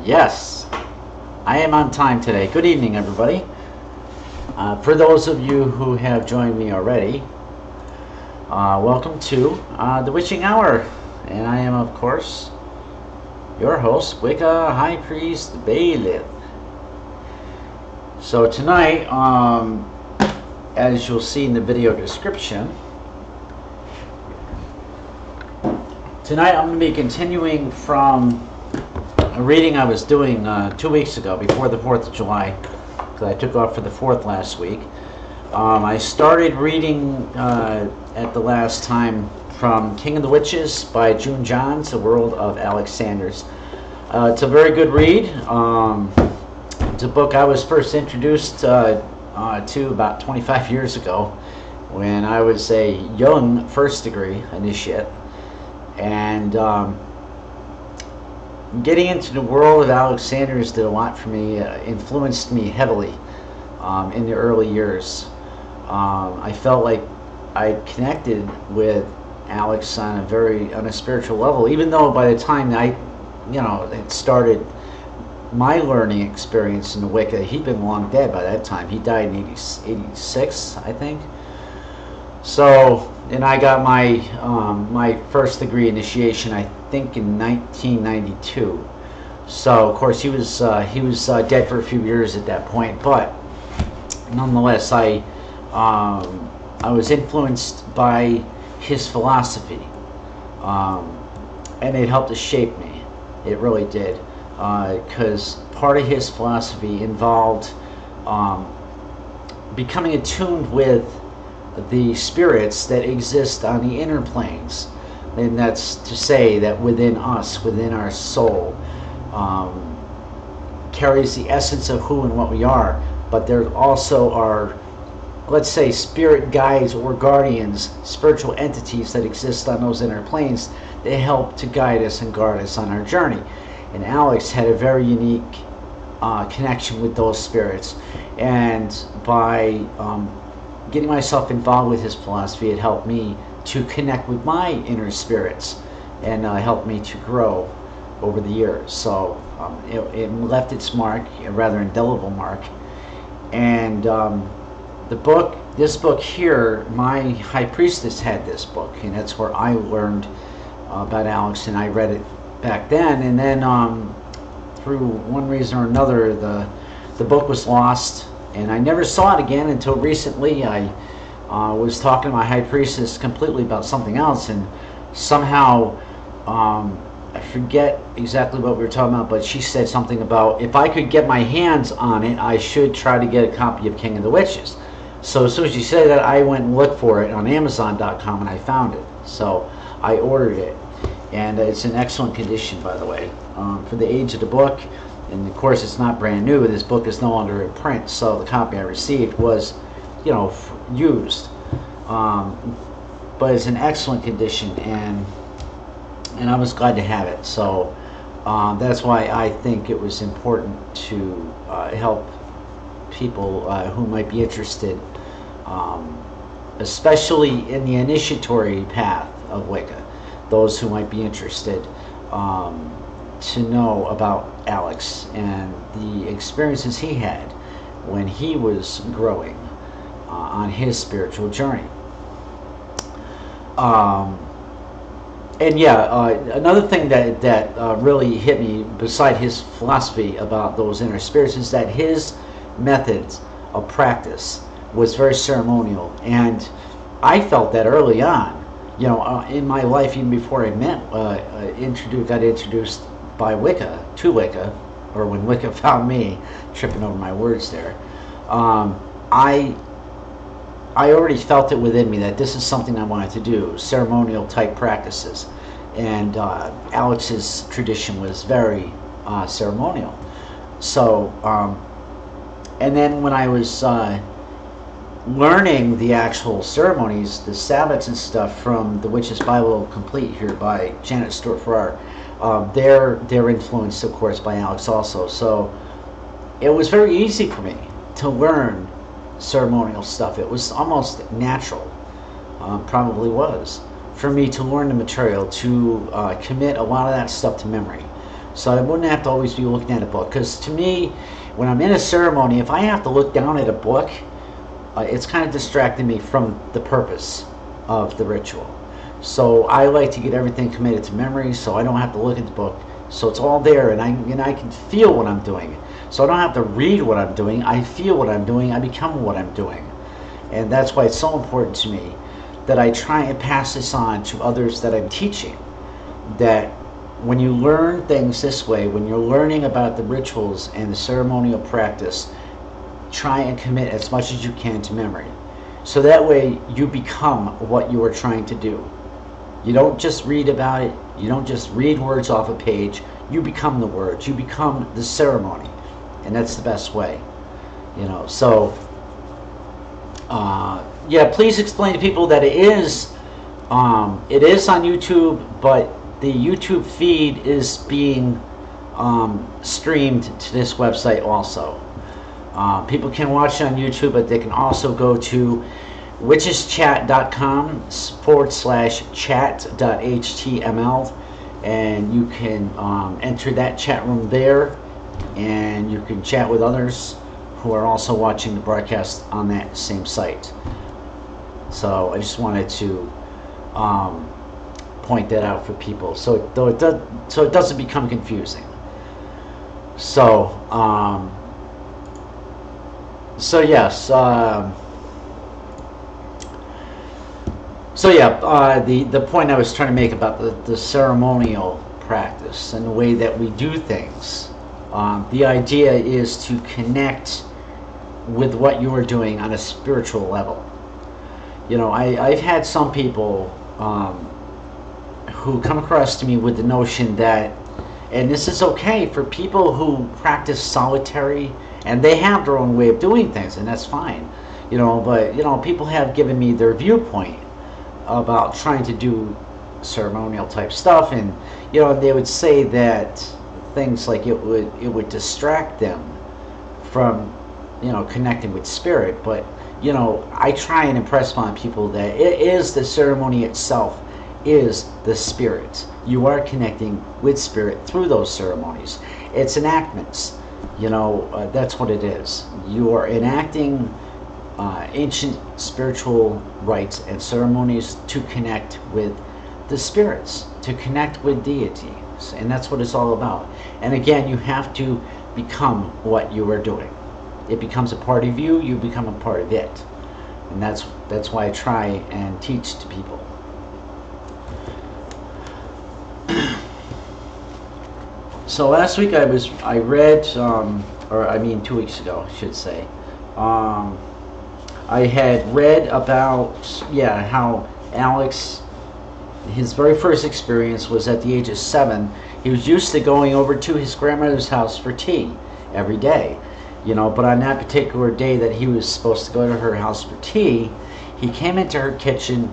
Yes, I am on time today. Good evening, everybody. For those of you who have joined me already, welcome to the Witching Hour. And I am, of course, your host, Wicca High Priest Bailiff. So tonight, as you'll see in the video description, tonight I'm going to be continuing from a reading I was doing 2 weeks ago, before the 4th of July, because I took off for the 4th last week. I started reading at the last time from King of the Witches by June Johns, The World of Alex Sanders. It's a very good read. It's a book I was first introduced to about 25 years ago when I was a young first degree initiate. And getting into the world of Alex Sanders did a lot for me, influenced me heavily in the early years. I felt like I connected with Alex on a spiritual level, even though by the time I, had started my learning experience in the Wicca, he'd been long dead by that time. He died in 86, I think. So, and I got my my first degree initiation, I think, in 1992. So, of course, he was dead for a few years at that point. But nonetheless, I was influenced by his philosophy, and it helped to shape me. It really did, because part of his philosophy involved becoming attuned with the spirits that exist on the inner planes. And that's to say that within us, within our soul, carries the essence of who and what we are. But there also are, let's say, spirit guides or guardians, spiritual entities that exist on those inner planes. They help to guide us and guard us on our journey. And Alex had a very unique connection with those spirits. And by getting myself involved with his philosophy, it helped me to connect with my inner spirits and helped me to grow over the years. So it left its mark, a rather indelible mark. And this book here, my High Priestess had this book, and that's where I learned about Alex, and I read it back then. And then through one reason or another, the book was lost, and I never saw it again until recently. I was talking to my High Priestess completely about something else, and somehow I forget exactly what we were talking about, but she said something about if I could get my hands on it, I should try to get a copy of King of the Witches. So as soon as she said that, I went and looked for it on Amazon.com, and I found it. So I ordered it, and it's in excellent condition, by the way, for the age of the book. And of course, it's not brand new. This book is no longer in print, so the copy I received was, used. But it's in excellent condition, and I was glad to have it. So that's why I think it was important to help people who might be interested, especially in the initiatory path of Wicca, those who might be interested to know about Alex and the experiences he had when he was growing on his spiritual journey. And yeah, another thing that really hit me, beside his philosophy about those inner spirits, is that his methods of practice was very ceremonial. And I felt that early on, in my life, even before I got introduced by Wicca, to Wicca, or when Wicca found me, tripping over my words there. I already felt it within me that this is something I wanted to do, ceremonial type practices. And Alex's tradition was very ceremonial. So, and then when I was learning the actual ceremonies, the Sabbats and stuff from the Witch's Bible Complete here by Janet Stewart Farrar, they're influenced, of course, by Alex also. So it was very easy for me to learn ceremonial stuff. It was almost natural, probably was, for me to learn the material, to commit a lot of that stuff to memory. So I wouldn't have to always be looking at a book. Because to me, when I'm in a ceremony, if I have to look down at a book, it's kind of distracting me from the purpose of the ritual. So I like to get everything committed to memory, so I don't have to look at the book. So it's all there, and I can feel what I'm doing. So I don't have to read what I'm doing. I feel what I'm doing. I become what I'm doing. And that's why it's so important to me that I try and pass this on to others that I'm teaching. That when you learn things this way, when you're learning about the rituals and the ceremonial practice, try and commit as much as you can to memory. So that way you become what you are trying to do. You don't just read about it. You don't just read words off a page. You become the words. You become the ceremony. And that's the best way. You know, so yeah, please explain to people that it is on YouTube, but the YouTube feed is being streamed to this website also. People can watch it on YouTube, but they can also go to witcheschat.com/chat.html, and you can enter that chat room there, and you can chat with others who are also watching the broadcast on that same site. So I just wanted to point that out for people, so it doesn't become confusing. So yes. The point I was trying to make about the ceremonial practice and the way that we do things. The idea is to connect with what you are doing on a spiritual level. You know, I've had some people who come across to me with the notion that, and this is okay for people who practice solitary, and they have their own way of doing things, and that's fine. You know, but, you know, people have given me their viewpoint about trying to do ceremonial type stuff, and, you know, they would say that things like it would distract them from, you know, connecting with spirit. But, you know, I try and impress upon people that it is the ceremony itself is the spirit. You are connecting with spirit through those ceremonies. It's enactments. You know, that's what it is. You are enacting ancient spiritual rites and ceremonies to connect with the spirits, to connect with deities, and that's what it's all about. And again, you have to become what you are doing. It becomes a part of you, you become a part of it. And that's why I try and teach to people. So last week I read, 2 weeks ago, I should say, I had read about, how Alex, his very first experience was at the age of 7. He was used to going over to his grandmother's house for tea every day, you know, but on that particular day that he was supposed to go to her house for tea, he came into her kitchen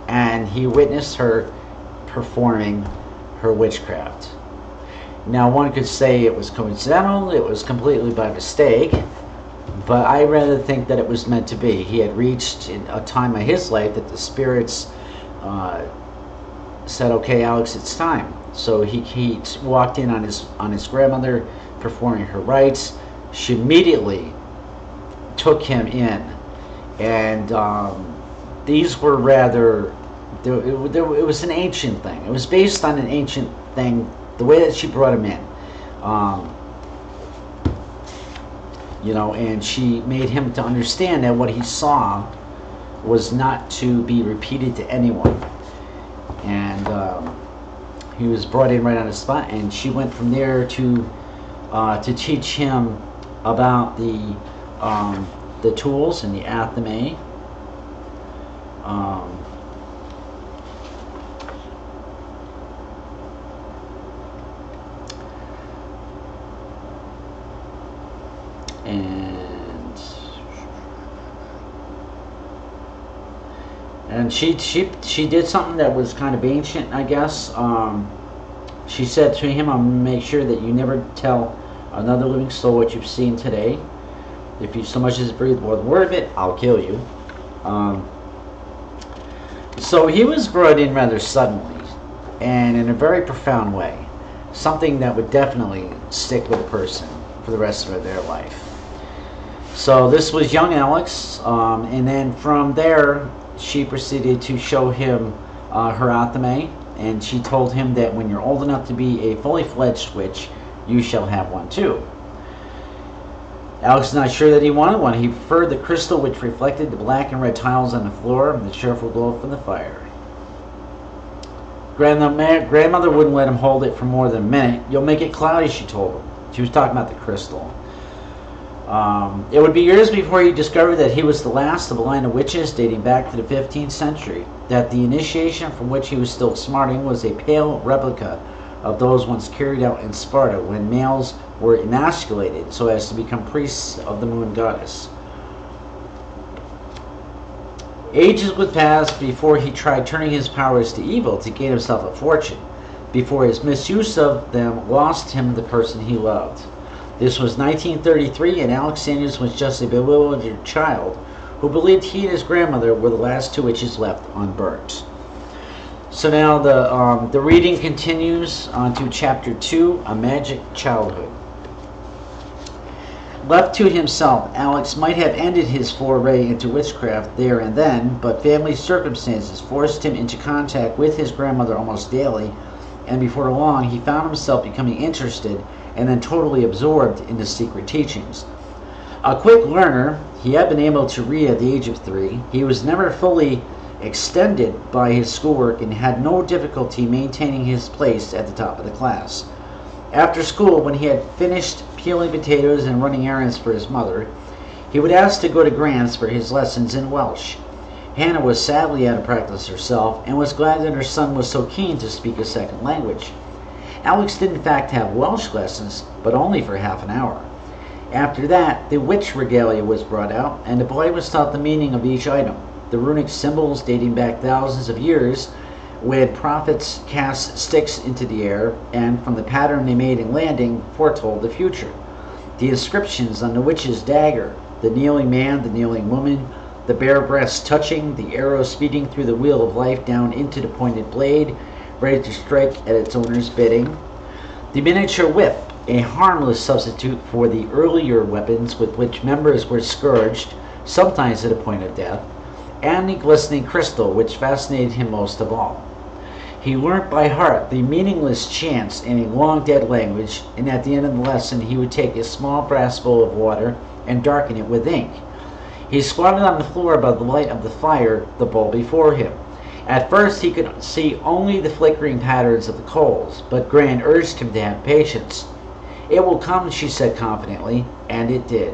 and he witnessed her performing her witchcraft. Now, one could say it was coincidental, it was completely by mistake, but I rather think that it was meant to be. He had reached a time in his life that the spirits said, "Okay, Alex, it's time." So he walked in on his grandmother performing her rites. She immediately took him in, and these were rather. It was an ancient thing. It was based on an ancient thing. The way that she brought him in, you know, and she made him to understand that what he saw was not to be repeated to anyone. And he was brought in right on the spot, and she went from there to teach him about the tools and the athame. And she did something that was kind of ancient, I guess. She said to him, "I'm going to make sure that you never tell another living soul what you've seen today. If you so much as breathe one word of it, I'll kill you." So he was brought in rather suddenly, and in a very profound way. something that would definitely stick with a person for the rest of their life. So this was young Alex, and then from there she proceeded to show him her athame, and she told him that when you're old enough to be a fully fledged witch, you shall have one too. Alex is not sure that he wanted one. He preferred the crystal, which reflected the black and red tiles on the floor and the cheerful glow from the fire. Grandmother wouldn't let him hold it for more than a minute. You'll make it cloudy, she told him. She was talking about the crystal. It would be years before he discovered that he was the last of a line of witches dating back to the 15th century, that the initiation from which he was still smarting was a pale replica of those once carried out in Sparta when males were emasculated so as to become priests of the moon goddess. Ages would pass before he tried turning his powers to evil to gain himself a fortune, before his misuse of them lost him the person he loved. This was 1933, and Alex Sanders was just a bewildered child who believed he and his grandmother were the last two witches left unburnt. So now the reading continues on to Chapter 2, A Magic Childhood. Left to himself, Alex might have ended his foray into witchcraft there and then, but family circumstances forced him into contact with his grandmother almost daily, and before long he found himself becoming interested and then totally absorbed in the secret teachings. A quick learner, he had been able to read at the age of 3. He was never fully extended by his schoolwork and had no difficulty maintaining his place at the top of the class. After school, when he had finished peeling potatoes and running errands for his mother, he would ask to go to Grant's for his lessons in Welsh. Hannah was sadly out of practice herself and was glad that her son was so keen to speak a second language. Alex did in fact have Welsh lessons, but only for half an hour. After that, the witch regalia was brought out, and the boy was taught the meaning of each item, the runic symbols dating back thousands of years, when prophets cast sticks into the air, and from the pattern they made in landing, foretold the future. The inscriptions on the witch's dagger, the kneeling man, the kneeling woman, the bare breast touching, the arrow speeding through the wheel of life down into the pointed blade, ready to strike at its owner's bidding. The miniature whip, a harmless substitute for the earlier weapons with which members were scourged, sometimes to the point of death, and the glistening crystal, which fascinated him most of all. He learnt by heart the meaningless chants in a long-dead language, and at the end of the lesson he would take a small brass bowl of water and darken it with ink. He squatted on the floor by the light of the fire, the bowl before him. At first he could see only the flickering patterns of the coals, but Gran urged him to have patience. "It will come," she said confidently, and it did.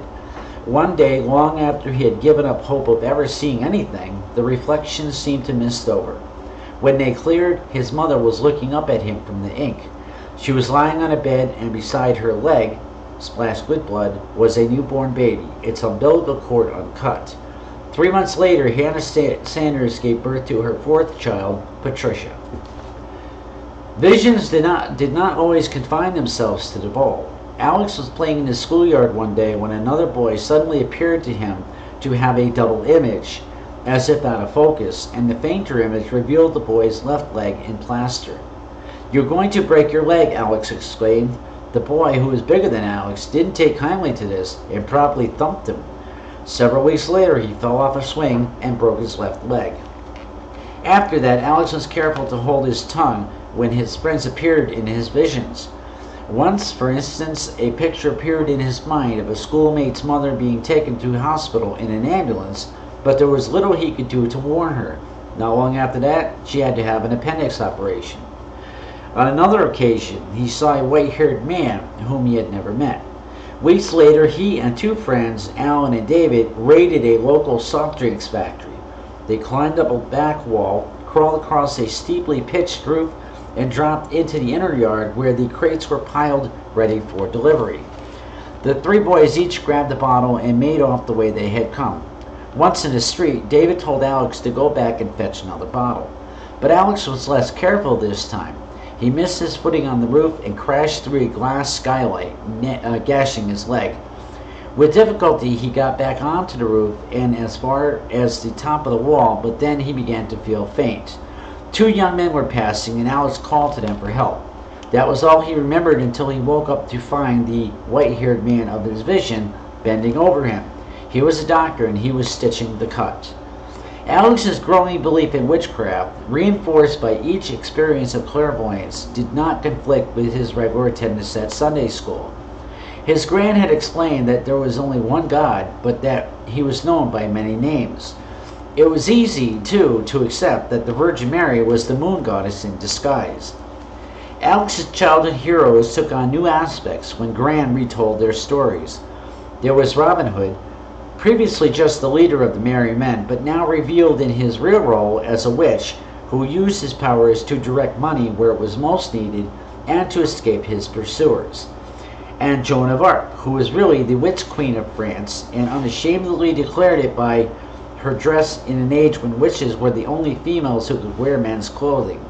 One day, long after he had given up hope of ever seeing anything, the reflections seemed to mist over. When they cleared, his mother was looking up at him from the ink. She was lying on a bed, and beside her leg, splashed with blood, was a newborn baby, its umbilical cord uncut. 3 months later, Hannah Sanders gave birth to her 4th child, Patricia. Visions did not always confine themselves to the bowl. Alex was playing in the schoolyard one day when another boy suddenly appeared to him to have a double image, as if out of focus, and the fainter image revealed the boy's left leg in plaster. "You're going to break your leg," Alex exclaimed. The boy, who was bigger than Alex, didn't take kindly to this and promptly thumped him. Several weeks later, he fell off a swing and broke his left leg. After that, Alex was careful to hold his tongue when his friends appeared in his visions. Once, for instance, a picture appeared in his mind of a schoolmate's mother being taken to a hospital in an ambulance, but there was little he could do to warn her. Not long after that, she had to have an appendix operation. On another occasion, he saw a white-haired man whom he had never met. Weeks later, he and 2 friends, Alan and David, raided a local soft drinks factory. They climbed up a back wall, crawled across a steeply pitched roof, and dropped into the inner yard where the crates were piled ready for delivery. The 3 boys each grabbed a bottle and made off the way they had come. Once in the street, David told Alex to go back and fetch another bottle. But Alex was less careful this time. He missed his footing on the roof and crashed through a glass skylight, gashing his leg. With difficulty, he got back onto the roof and as far as the top of the wall, but then he began to feel faint. 2 young men were passing, and Alex called to them for help. That was all he remembered until he woke up to find the white-haired man of his vision bending over him. He was a doctor, and he was stitching the cut. Alex's growing belief in witchcraft, reinforced by each experience of clairvoyance, did not conflict with his regular attendance at Sunday school. His grand had explained that there was only one God, but that he was known by many names. It was easy, too, to accept that the Virgin Mary was the moon goddess in disguise. Alex's childhood heroes took on new aspects when Gran retold their stories. There was Robin Hood, previously just the leader of the Merry Men, but now revealed in his real role as a witch who used his powers to direct money where it was most needed and to escape his pursuers. And Joan of Arc, who was really the witch queen of France and unashamedly declared it by her dress in an age when witches were the only females who could wear men's clothing.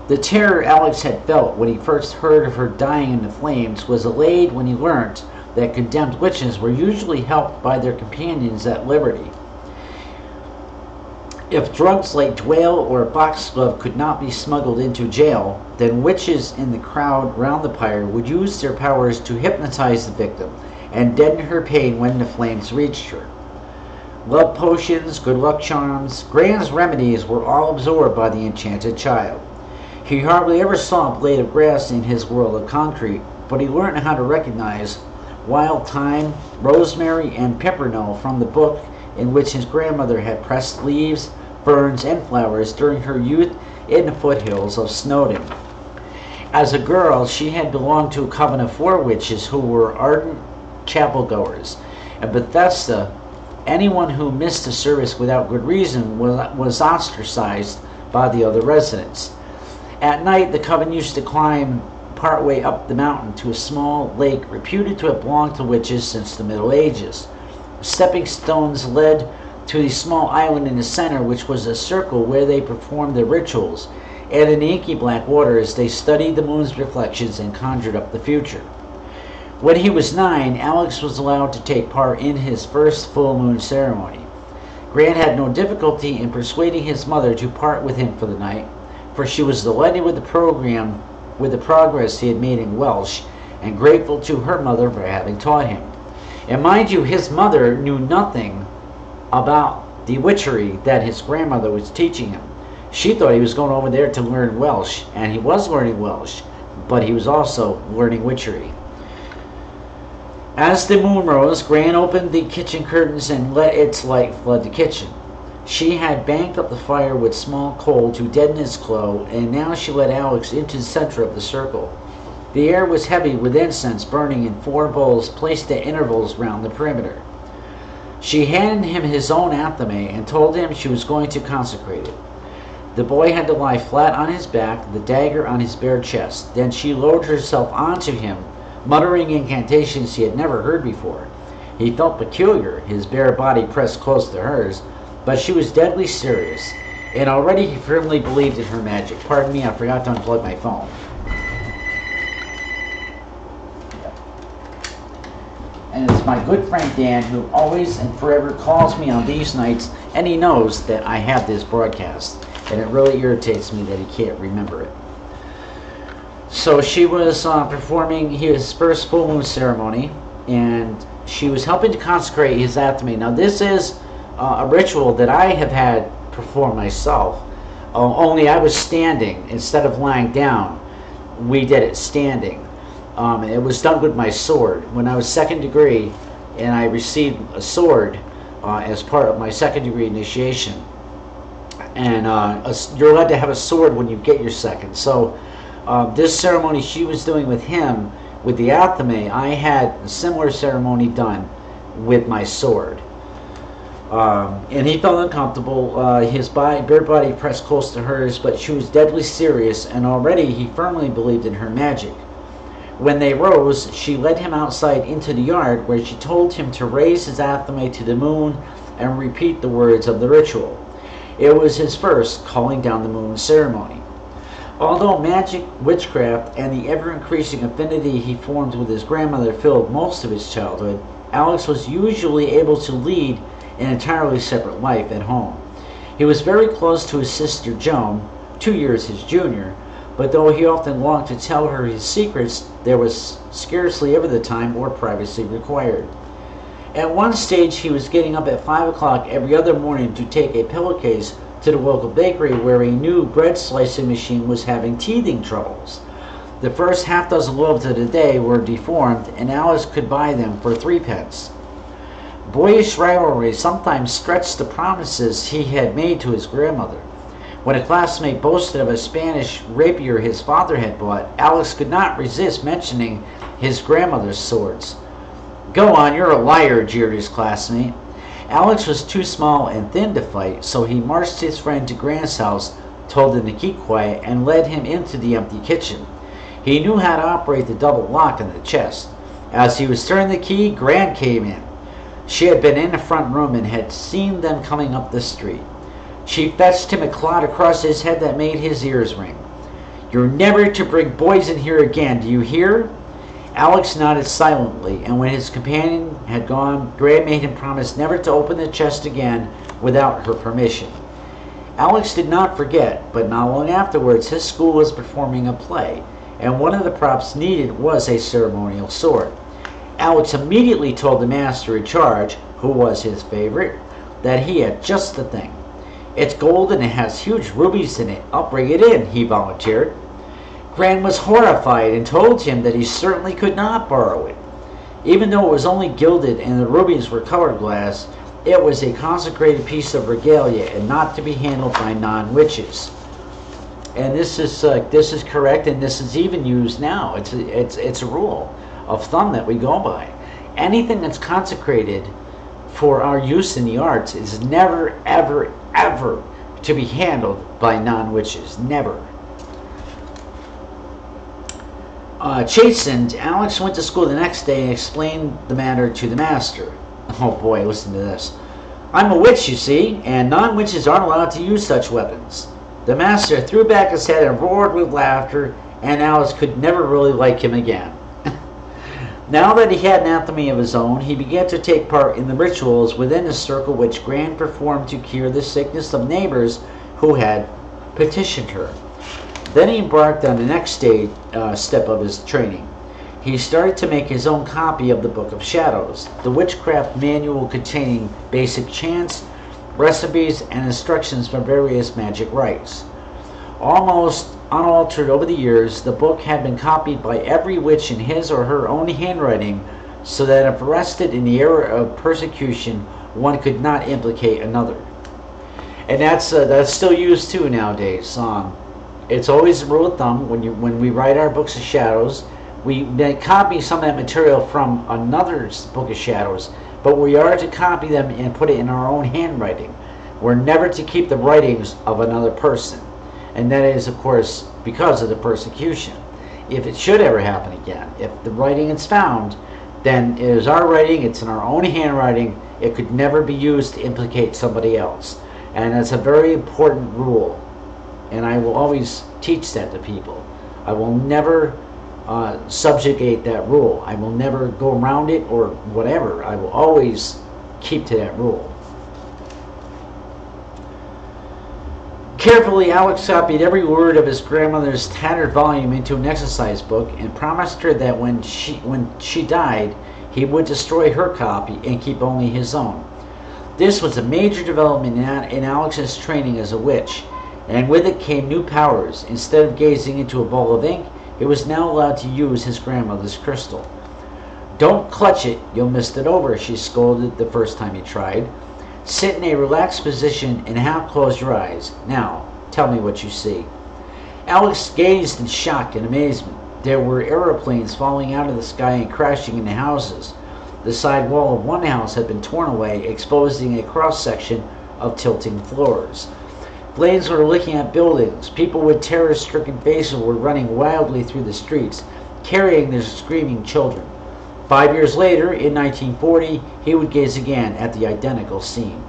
The terror Alex had felt when he first heard of her dying in the flames was allayed when he learnt that condemned witches were usually helped by their companions at liberty. If drugs like dwale or foxglove could not be smuggled into jail, then witches in the crowd round the pyre would use their powers to hypnotize the victim and deaden her pain when the flames reached her. Love potions, good luck charms, Gran's remedies were all absorbed by the enchanted child. He hardly ever saw a blade of grass in his world of concrete, but he learned how to recognize wild thyme, rosemary, and pimpernel from the book in which his grandmother had pressed leaves, ferns, and flowers during her youth in the foothills of Snowdon. As a girl, she had belonged to a coven of 4 witches who were ardent chapel-goers. At Bethesda, anyone who missed a service without good reason was ostracized by the other residents. At night, the coven used to climb partway up the mountain to a small lake reputed to have belonged to witches since the Middle Ages. Stepping stones led to the small island in the center, which was a circle where they performed their rituals, and in the inky black waters they studied the moon's reflections and conjured up the future. When he was 9, Alex was allowed to take part in his first full moon ceremony. Grant had no difficulty in persuading his mother to part with him for the night, for she was delighted with the progress he had made in Welsh, and grateful to her mother for having taught him. And mind you, his mother knew nothing about the witchery that his grandmother was teaching him. She thought he was going over there to learn Welsh, and he was learning Welsh, but he was also learning witchery. As the moon rose, Gran opened the kitchen curtains and let its light flood the kitchen. She had banked up the fire with small coal to deaden its glow, and now she led Alex into the center of the circle. The air was heavy with incense burning in 4 bowls placed at intervals round the perimeter. She handed him his own athame and told him she was going to consecrate it. The boy had to lie flat on his back, the dagger on his bare chest. Then she lowered herself onto him, muttering incantations he had never heard before. He felt peculiar, his bare body pressed close to hers, but she was deadly serious, and already he firmly believed in her magic. Pardon me, I forgot to unplug my phone. And it's my good friend Dan, who always and forever calls me on these nights, and he knows that I have this broadcast, and it really irritates me that he can't remember it. So she was performing his first full moon ceremony, and she was helping to consecrate his athame. Now this is a ritual that I have had performed myself, only I was standing instead of lying down. We did it standing. It was done with my sword. When I was 2nd degree and I received a sword as part of my 2nd degree initiation, and you're allowed to have a sword when you get your 2nd. So this ceremony she was doing with him, with the athame, I had a similar ceremony done with my sword. And he felt uncomfortable, his bare body pressed close to hers, but she was deadly serious, and already he firmly believed in her magic. When they rose, she led him outside into the yard, where she told him to raise his athame to the moon and repeat the words of the ritual. It was his first calling down the moon ceremony. Although magic, witchcraft, and the ever-increasing affinity he formed with his grandmother filled most of his childhood, Alex was usually able to lead an entirely separate life at home. He was very close to his sister Joan, 2 years his junior, but though he often longed to tell her his secrets, there was scarcely ever the time or privacy required. At one stage, he was getting up at 5 o'clock every other morning to take a pillowcase to the local bakery where a new bread slicing machine was having teething troubles. The first half dozen loaves of the day were deformed, and Alice could buy them for 3 pence. Boyish rivalry sometimes stretched the promises he had made to his grandmother. When a classmate boasted of a Spanish rapier his father had bought, Alex could not resist mentioning his grandmother's swords. "Go on, you're a liar," jeered his classmate. Alex was too small and thin to fight, so he marched his friend to Grant's house, told him to keep quiet, and led him into the empty kitchen. He knew how to operate the double lock on the chest. As he was turning the key, Grant came in. She had been in the front room and had seen them coming up the street. She fetched him a clod across his head that made his ears ring. "You're never to bring boys in here again, do you hear?" Alex nodded silently, and when his companion had gone, Grant made him promise never to open the chest again without her permission. Alex did not forget, but not long afterwards his school was performing a play, and one of the props needed was a ceremonial sword. Alex immediately told the master in charge, who was his favorite, that he had just the thing. "It's gold and it has huge rubies in it. I'll bring it in," he volunteered. Grant was horrified and told him that he certainly could not borrow it. Even though it was only gilded and the rubies were colored glass, it was a consecrated piece of regalia and not to be handled by non-witches. And this is correct, and this is even used now. It's a rule of thumb that we go by. Anything that's consecrated for our use in the arts is never, ever, ever to be handled by non-witches. Never. Chastened, Alex went to school the next day and explained the matter to the master. "Oh boy, listen to this. I'm a witch, you see, and non-witches aren't allowed to use such weapons." The master threw back his head and roared with laughter, and Alex could never really like him again. Now that he had an anatomy of his own, he began to take part in the rituals within the circle which Grant performed to cure the sickness of neighbors who had petitioned her. Then he embarked on the next step of his training. He started to make his own copy of the Book of Shadows, the witchcraft manual containing basic chants, recipes, and instructions for various magic rites. Almost unaltered over the years, the book had been copied by every witch in his or her own handwriting, so that if arrested in the era of persecution, one could not implicate another. And that's still used too nowadays. It's always a rule of thumb when we write our books of shadows, we copy some of that material from another book of shadows, but we are to copy them and put it in our own handwriting. We're never to keep the writings of another person. And that is, of course, because of the persecution. If it should ever happen again, if the writing is found, then it is our writing, it's in our own handwriting, it could never be used to implicate somebody else. And that's a very important rule. And I will always teach that to people. I will never subjugate that rule. I will never go around it or whatever. I will always keep to that rule. Carefully, Alex copied every word of his grandmother's tattered volume into an exercise book and promised her that when she died, he would destroy her copy and keep only his own. This was a major development in Alex's training as a witch, and with it came new powers. Instead of gazing into a ball of ink, he was now allowed to use his grandmother's crystal. "Don't clutch it, you'll mist it over," she scolded the first time he tried. "Sit in a relaxed position and half close your eyes. Now, tell me what you see." Alex gazed in shock and amazement. There were aeroplanes falling out of the sky and crashing into houses. The side wall of one house had been torn away, exposing a cross-section of tilting floors. Flames were licking at buildings. People with terror-stricken faces were running wildly through the streets, carrying their screaming children. 5 years later, in 1940, he would gaze again at the identical scene.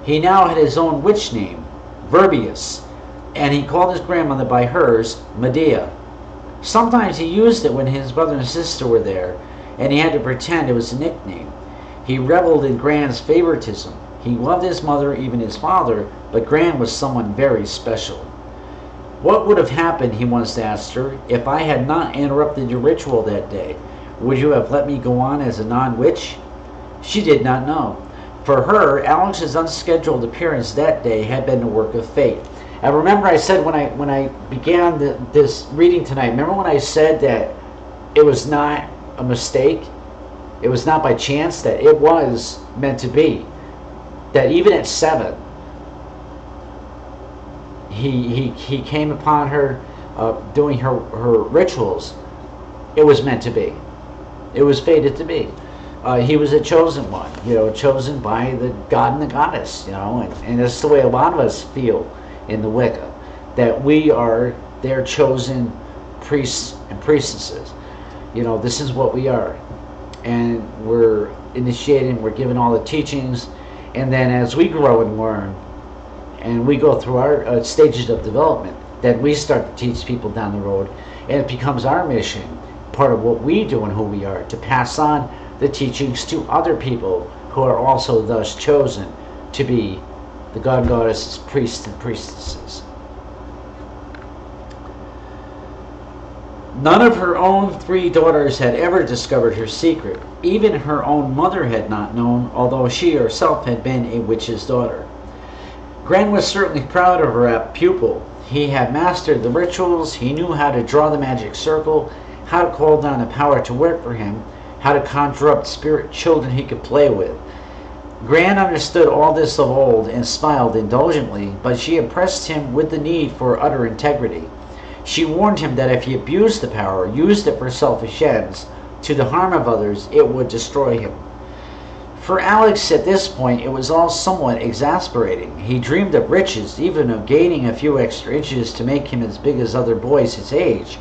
He now had his own witch name, Verbius, and he called his grandmother by hers, Medea. Sometimes he used it when his brother and sister were there, and he had to pretend it was a nickname. He reveled in Grant's favoritism. He loved his mother, even his father, but Grant was someone very special. What would have happened, he once asked her, if I had not interrupted your ritual that day? Would you have let me go on as a non-witch? She did not know. For her, Alex's unscheduled appearance that day had been the work of fate. I remember I said when I began this reading tonight, remember when I said that it was not a mistake? It was not by chance, that it was meant to be. That even at 7, he came upon her doing her rituals. It was meant to be. It was fated to be. He was a chosen one, chosen by the god and the goddess, and that's the way a lot of us feel in the Wicca, that we are their chosen priests and priestesses. This is what we are, and we're initiated, we're given all the teachings, and then as we grow and learn, and we go through our stages of development, then we start to teach people down the road, and it becomes our mission, part of what we do and who we are, to pass on the teachings to other people who are also thus chosen to be the god and goddesses, priests and priestesses. None of her own 3 daughters had ever discovered her secret. Even her own mother had not known, although she herself had been a witch's daughter. Gran was certainly proud of her pupil. He had mastered the rituals, he knew how to draw the magic circle, how to call down the power to work for him, how to conjure up spirit children he could play with. Gran understood all this of old and smiled indulgently, but she impressed him with the need for utter integrity. She warned him that if he abused the power, used it for selfish ends, to the harm of others, it would destroy him. For Alex at this point, it was all somewhat exasperating. He dreamed of riches, even of gaining a few extra inches to make him as big as other boys his age,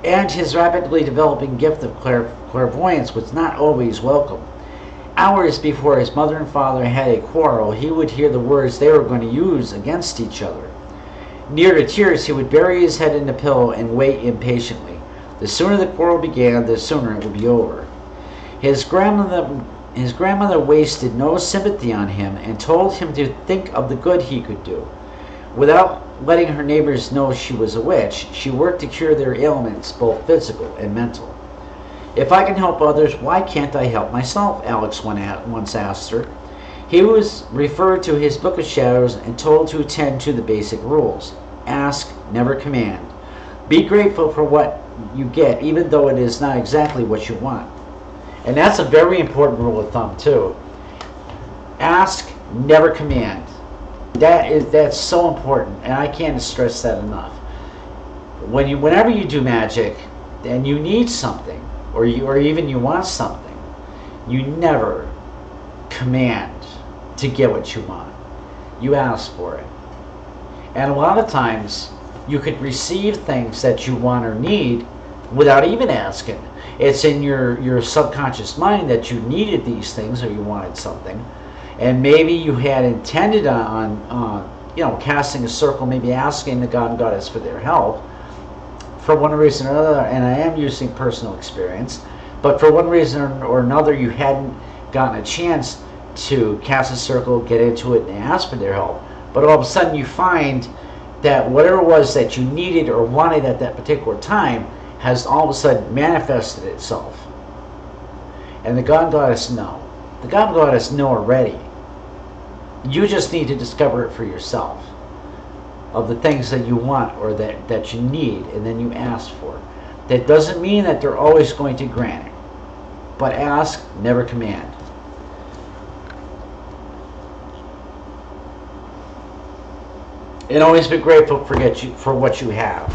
and his rapidly developing gift of clairvoyance was not always welcome. Hours before his mother and father had a quarrel, he would hear the words they were going to use against each other. Near to tears, he would bury his head in the pillow and wait impatiently. The sooner the quarrel began, the sooner it would be over. His grandmother wasted no sympathy on him and told him to think of the good he could do. Without letting her neighbors know she was a witch, she worked to cure their ailments, both physical and mental. If I can help others, why can't I help myself? Alex once asked her. He was referred to his book of shadows and told to attend to the basic rules. Ask, never command. Be grateful for what you get, even though it is not exactly what you want. And that's a very important rule of thumb too. Ask, never command. That's so important, and I can't stress that enough. Whenever you do magic and you need something, or even you want something, you never command to get what you want. You ask for it. And a lot of times you could receive things that you want or need without even asking. It's in your subconscious mind that you needed these things or you wanted something, and maybe you had intended on casting a circle, maybe asking the god and goddess for their help for one reason or another, and I am using personal experience, but for one reason or another you hadn't gotten a chance to cast a circle, get into it, and ask for their help. But all of a sudden you find that whatever it was that you needed or wanted at that particular time has all of a sudden manifested itself. And the god and goddess know. The god and goddess know already. You just need to discover it for yourself, of the things that you want or that you need, and then you ask for it. That doesn't mean that they're always going to grant it. But ask, never command. And always be grateful for what you have.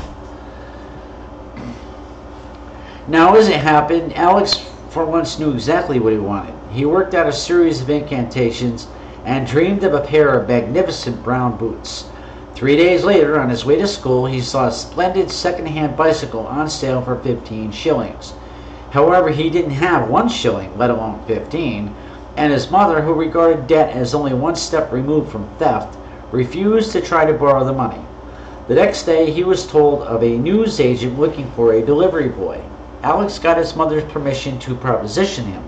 Now, as it happened, Alex for once knew exactly what he wanted. He worked out a series of incantations and dreamed of a pair of magnificent brown boots. 3 days later, on his way to school, he saw a splendid second-hand bicycle on sale for 15 shillings. However, he didn't have 1 shilling, let alone 15, and his mother, who regarded debt as only one step removed from theft, refused to try to borrow the money. The next day, he was told of a news agent looking for a delivery boy. Alex got his mother's permission to proposition him.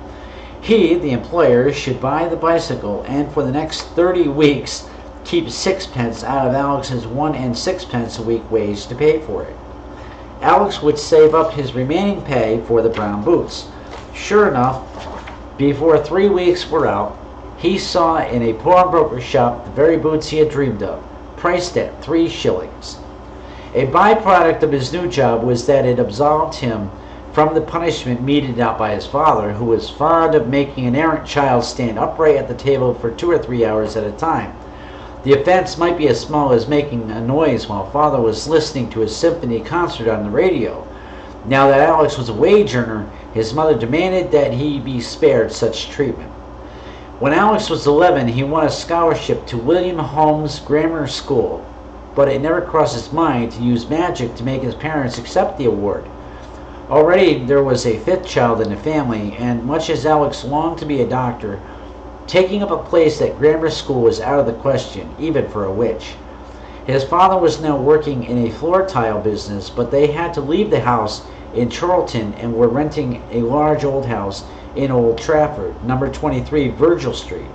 He, the employer, should buy the bicycle and for the next 30 weeks keep sixpence out of Alex's 1 and 6 a week wage to pay for it. Alex would save up his remaining pay for the brown boots. Sure enough, before 3 weeks were out, he saw in a pawnbroker shop the very boots he had dreamed of, priced at 3 shillings. A byproduct of his new job was that it absolved him from the punishment meted out by his father, who was fond of making an errant child stand upright at the table for 2 or 3 hours at a time. The offense might be as small as making a noise while father was listening to a symphony concert on the radio. Now that Alex was a wage earner, his mother demanded that he be spared such treatment. When Alex was 11, he won a scholarship to William Holmes Grammar School, but it never crossed his mind to use magic to make his parents accept the award. Already there was a 5th child in the family, and much as Alex longed to be a doctor, taking up a place at grammar school was out of the question, even for a witch. His father was now working in a floor tile business, but they had to leave the house in Charlton and were renting a large old house in Old Trafford, number 23 Virgil Street.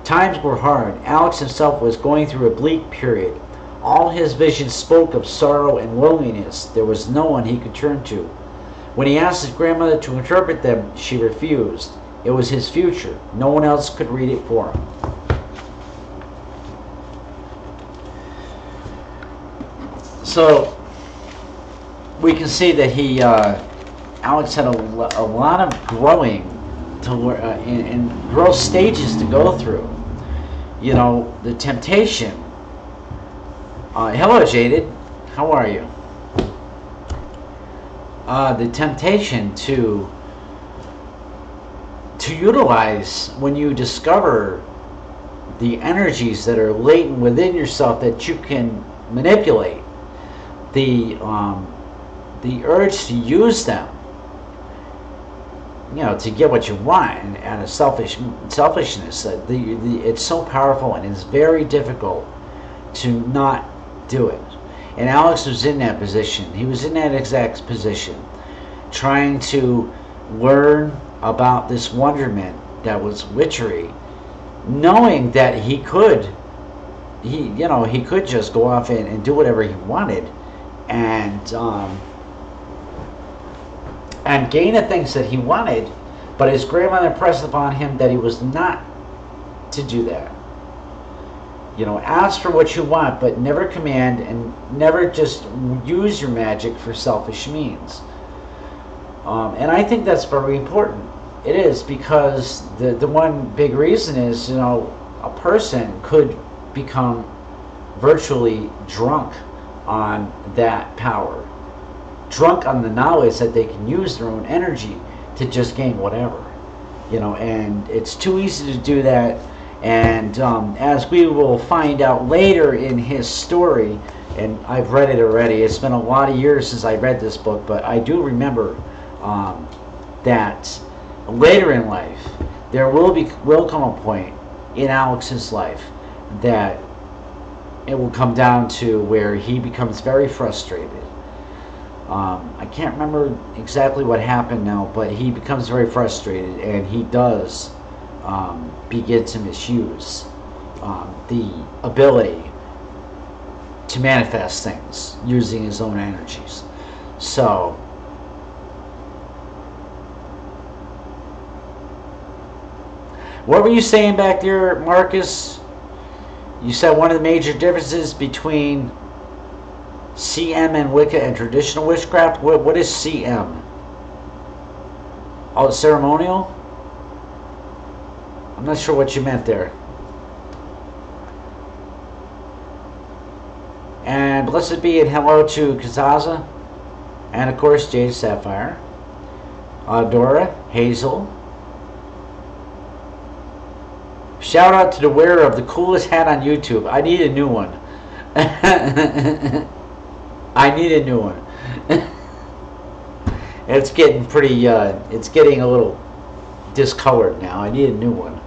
Times were hard. Alex himself was going through a bleak period. All his visions spoke of sorrow and loneliness. There was no one he could turn to. When he asked his grandmother to interpret them, she refused. It was his future. No one else could read it for him. So we can see that Alex had a lot of growing to and growth stages to go through. You know, the temptation. Hello, Jaded. How are you? The temptation to utilize when you discover the energies that are latent within yourself that you can manipulate, the urge to use them, you know, to get what you want, and out of selfishness. It's so powerful, and it's very difficult to not do it. And Alex was in that position. He was in that exact position, trying to learn about this wonderment that was witchery, knowing that he could just go off and do whatever he wanted, and gain the things that he wanted. But his grandmother impressed upon him that he was not to do that. You know, ask for what you want, but never command, and never just use your magic for selfish means. And I think that's very important. It is, because the one big reason is, you know, a person could become virtually drunk on that power, drunk on the knowledge that they can use their own energy to just gain whatever, you know. And it's too easy to do that. And as we will find out later in his story, and I've read it already, it's been a lot of years since I read this book, but I do remember that later in life there will come a point in Alex's life that it will come down to where he becomes very frustrated. I can't remember exactly what happened now, but he becomes very frustrated, and he does begin to misuse the ability to manifest things using his own energies. So what were you saying back there, Marcus? You said one of the major differences between CM and Wicca and traditional witchcraft. What is CM? Oh, ceremonial? I'm not sure what you meant there. And blessed be and hello to Kazaza. And of course Jade Sapphire. Dora, Hazel. Shout out to the wearer of the coolest hat on YouTube. I need a new one. I need a new one. It's getting pretty, it's getting a little discolored now. I need a new one.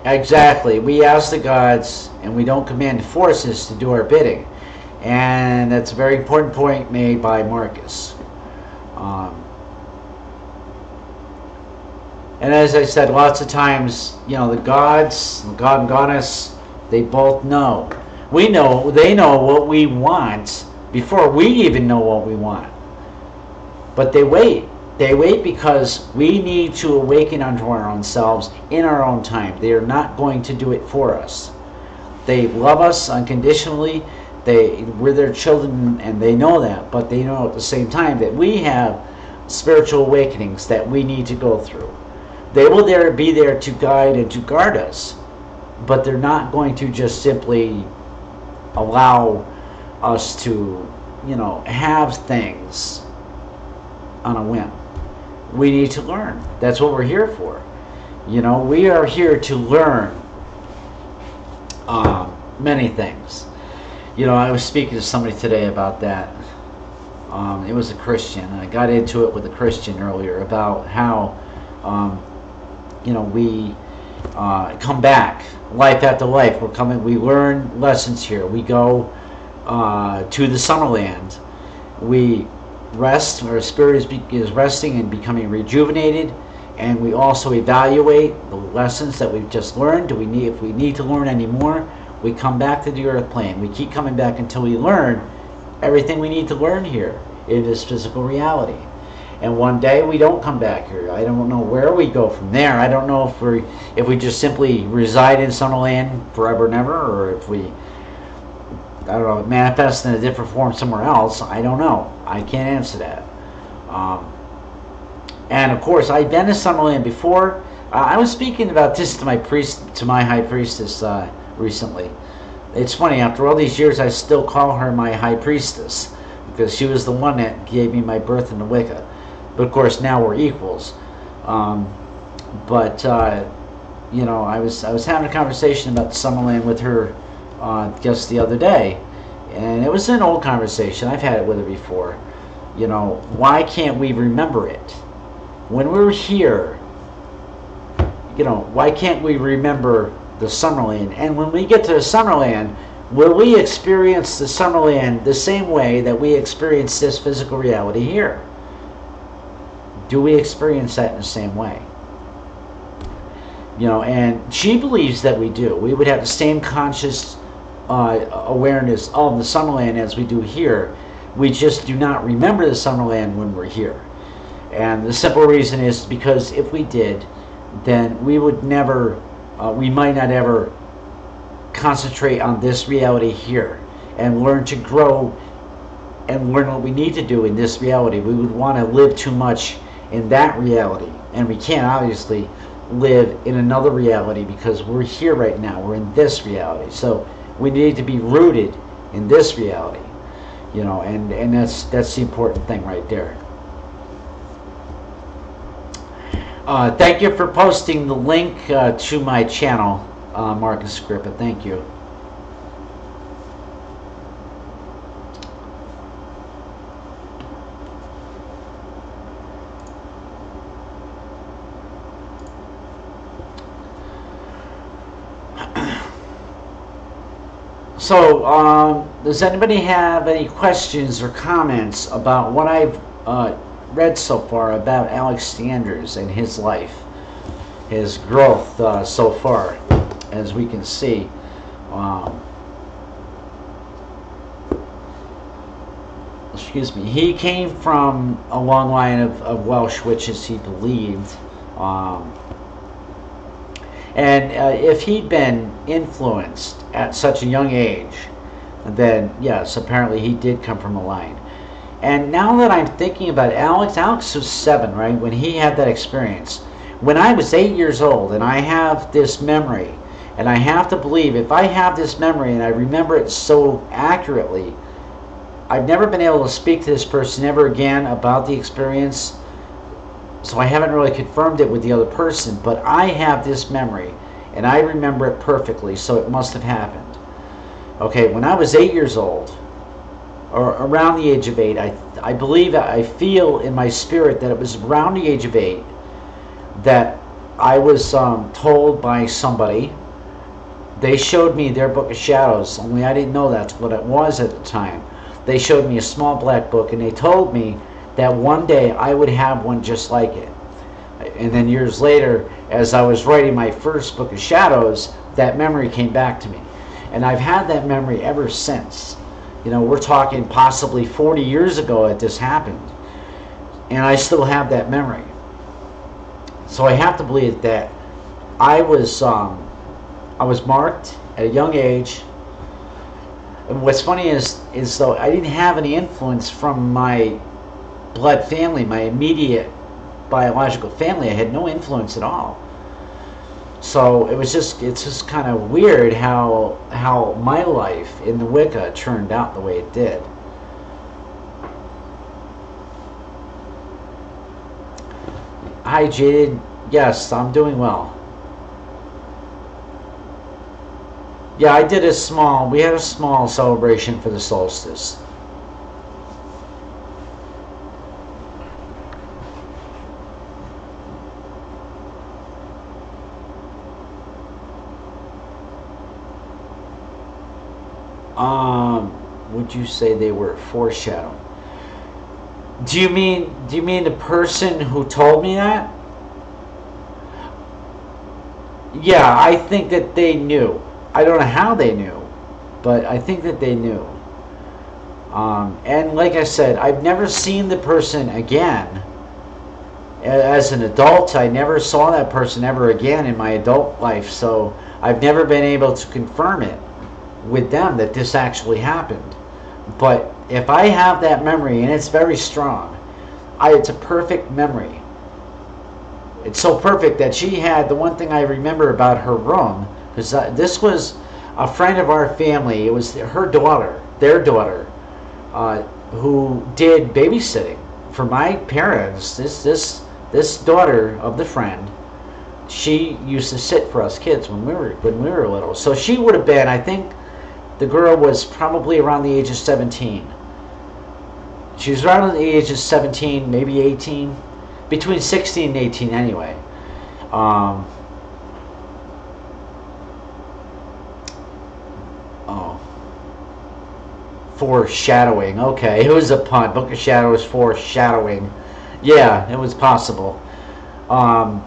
Exactly. We ask the gods, and we don't command forces to do our bidding. And that's a very important point made by Marcus. Um, and as I said, lots of times, you know, the gods, the god and goddess, they both know. We know, they know what we want before we even know what we want. But they wait. They wait because we need to awaken unto our own selves in our own time. They are not going to do it for us. They love us unconditionally. We're their children, and they know that. But they know at the same time that we have spiritual awakenings that we need to go through. They will be there to guide and to guard us. But they're not going to just simply allow us to, you know, have things on a whim. We need to learn. That's what we're here for. You know, we are here to learn many things. You know, I was speaking to somebody today about that. It was a Christian. I got into it with a Christian earlier about how, you know, we come back, life after life. We learn lessons here. We go to the Summerland. We rest, our spirit is resting and becoming rejuvenated, and we also evaluate the lessons that we've just learned. If we need to learn any more, we come back to the earth plane. We keep coming back until we learn everything we need to learn here in this physical reality. And one day we don't come back here. I don't know where we go from there. I don't know if we just simply reside in Summerland forever and ever, or if we, I don't know, manifest in a different form somewhere else. I don't know. I can't answer that. And of course, I've been to Summerland before. I was speaking about this to my high priestess recently. It's funny, after all these years, I still call her my high priestess because she was the one that gave me my birth into Wicca. But of course, now we're equals. You know, I was having a conversation about Summerland with her just the other day, and it was an old conversation. I've had it with her before. You know, why can't we remember it when we're here? You know, why can't we remember the Summerland? And when we get to the Summerland, will we experience the Summerland the same way that we experience this physical reality here? Do we experience that in the same way? You know, and she believes that we do. We would have the same conscious awareness of the Summerland as we do here. We just do not remember the Summerland when we're here. And the simple reason is because if we did, then we would never, we might not ever concentrate on this reality here and learn to grow and learn what we need to do in this reality. We would want to live too much in that reality, and we can't obviously live in another reality because we're here right now. We're in this reality, so we need to be rooted in this reality, you know, and that's the important thing right there. Thank you for posting the link to my channel, Marcus Grippa. Thank you. So, does anybody have any questions or comments about what I've read so far about Alex Sanders and his life, his growth so far, as we can see? Excuse me. He came from a long line of Welsh witches, he believed. And if he'd been influenced at such a young age, then yes, apparently he did come from a line. And now that I'm thinking about Alex was 7, right, when he had that experience. When I was 8 years old, and I have this memory, and I have to believe, if I have this memory and I remember it so accurately, I've never been able to speak to this person ever again about the experience. So I haven't really confirmed it with the other person, but I have this memory, and I remember it perfectly, so it must have happened. Okay, when I was 8 years old, or around the age of 8, I believe, I feel in my spirit that it was around the age of 8 that I was told by somebody. They showed me their book of shadows, only I didn't know that's what it was at the time. They showed me a small black book, and they told me that one day I would have one just like it. And then years later, as I was writing my first book of shadows, that memory came back to me. And I've had that memory ever since. You know, we're talking possibly 40 years ago that this happened. And I still have that memory. So I have to believe that I was marked at a young age. And what's funny is though I didn't have any influence from my blood family, my immediate biological family. I had no influence at all. So it's just kind of weird how my life in the Wicca turned out the way it did. Hi Jaded, yes, I'm doing well. Yeah, we had a small celebration for the solstice. Would you say they were foreshadowing? Do you mean the person who told me that? Yeah, I think that they knew. I don't know how they knew, but I think that they knew. And like I said, I've never seen the person again. As an adult, I never saw that person ever again in my adult life, so I've never been able to confirm it with them that this actually happened. But if I have that memory, and it's very strong, it's a perfect memory. It's so perfect that she had, the one thing I remember about her room, because this was a friend of our family, it was her daughter, their daughter, who did babysitting for my parents. This daughter of the friend, she used to sit for us kids when we were little. So she would have been, I think, the girl was probably around the age of 17. She was around the age of 17, maybe 18, between 16 and 18 anyway. Foreshadowing. Okay, it was a pun. Book of Shadows, foreshadowing. Yeah, it was possible. What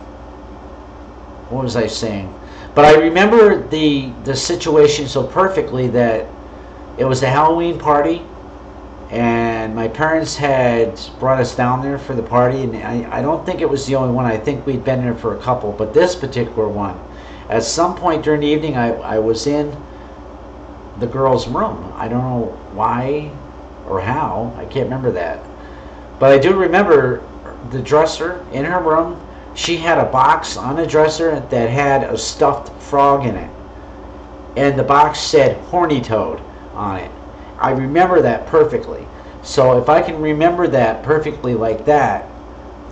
was I saying? But I remember the situation so perfectly that it was a Halloween party, and my parents had brought us down there for the party, and I don't think it was the only one. I think we'd been there for a couple, but this particular one, at some point during the evening, I was in the girl's room. I don't know why or how. I can't remember that. But I do remember the dresser in her room. She had a box on the dresser that had a stuffed frog in it. And the box said Horny Toad on it. I remember that perfectly. So if I can remember that perfectly like that,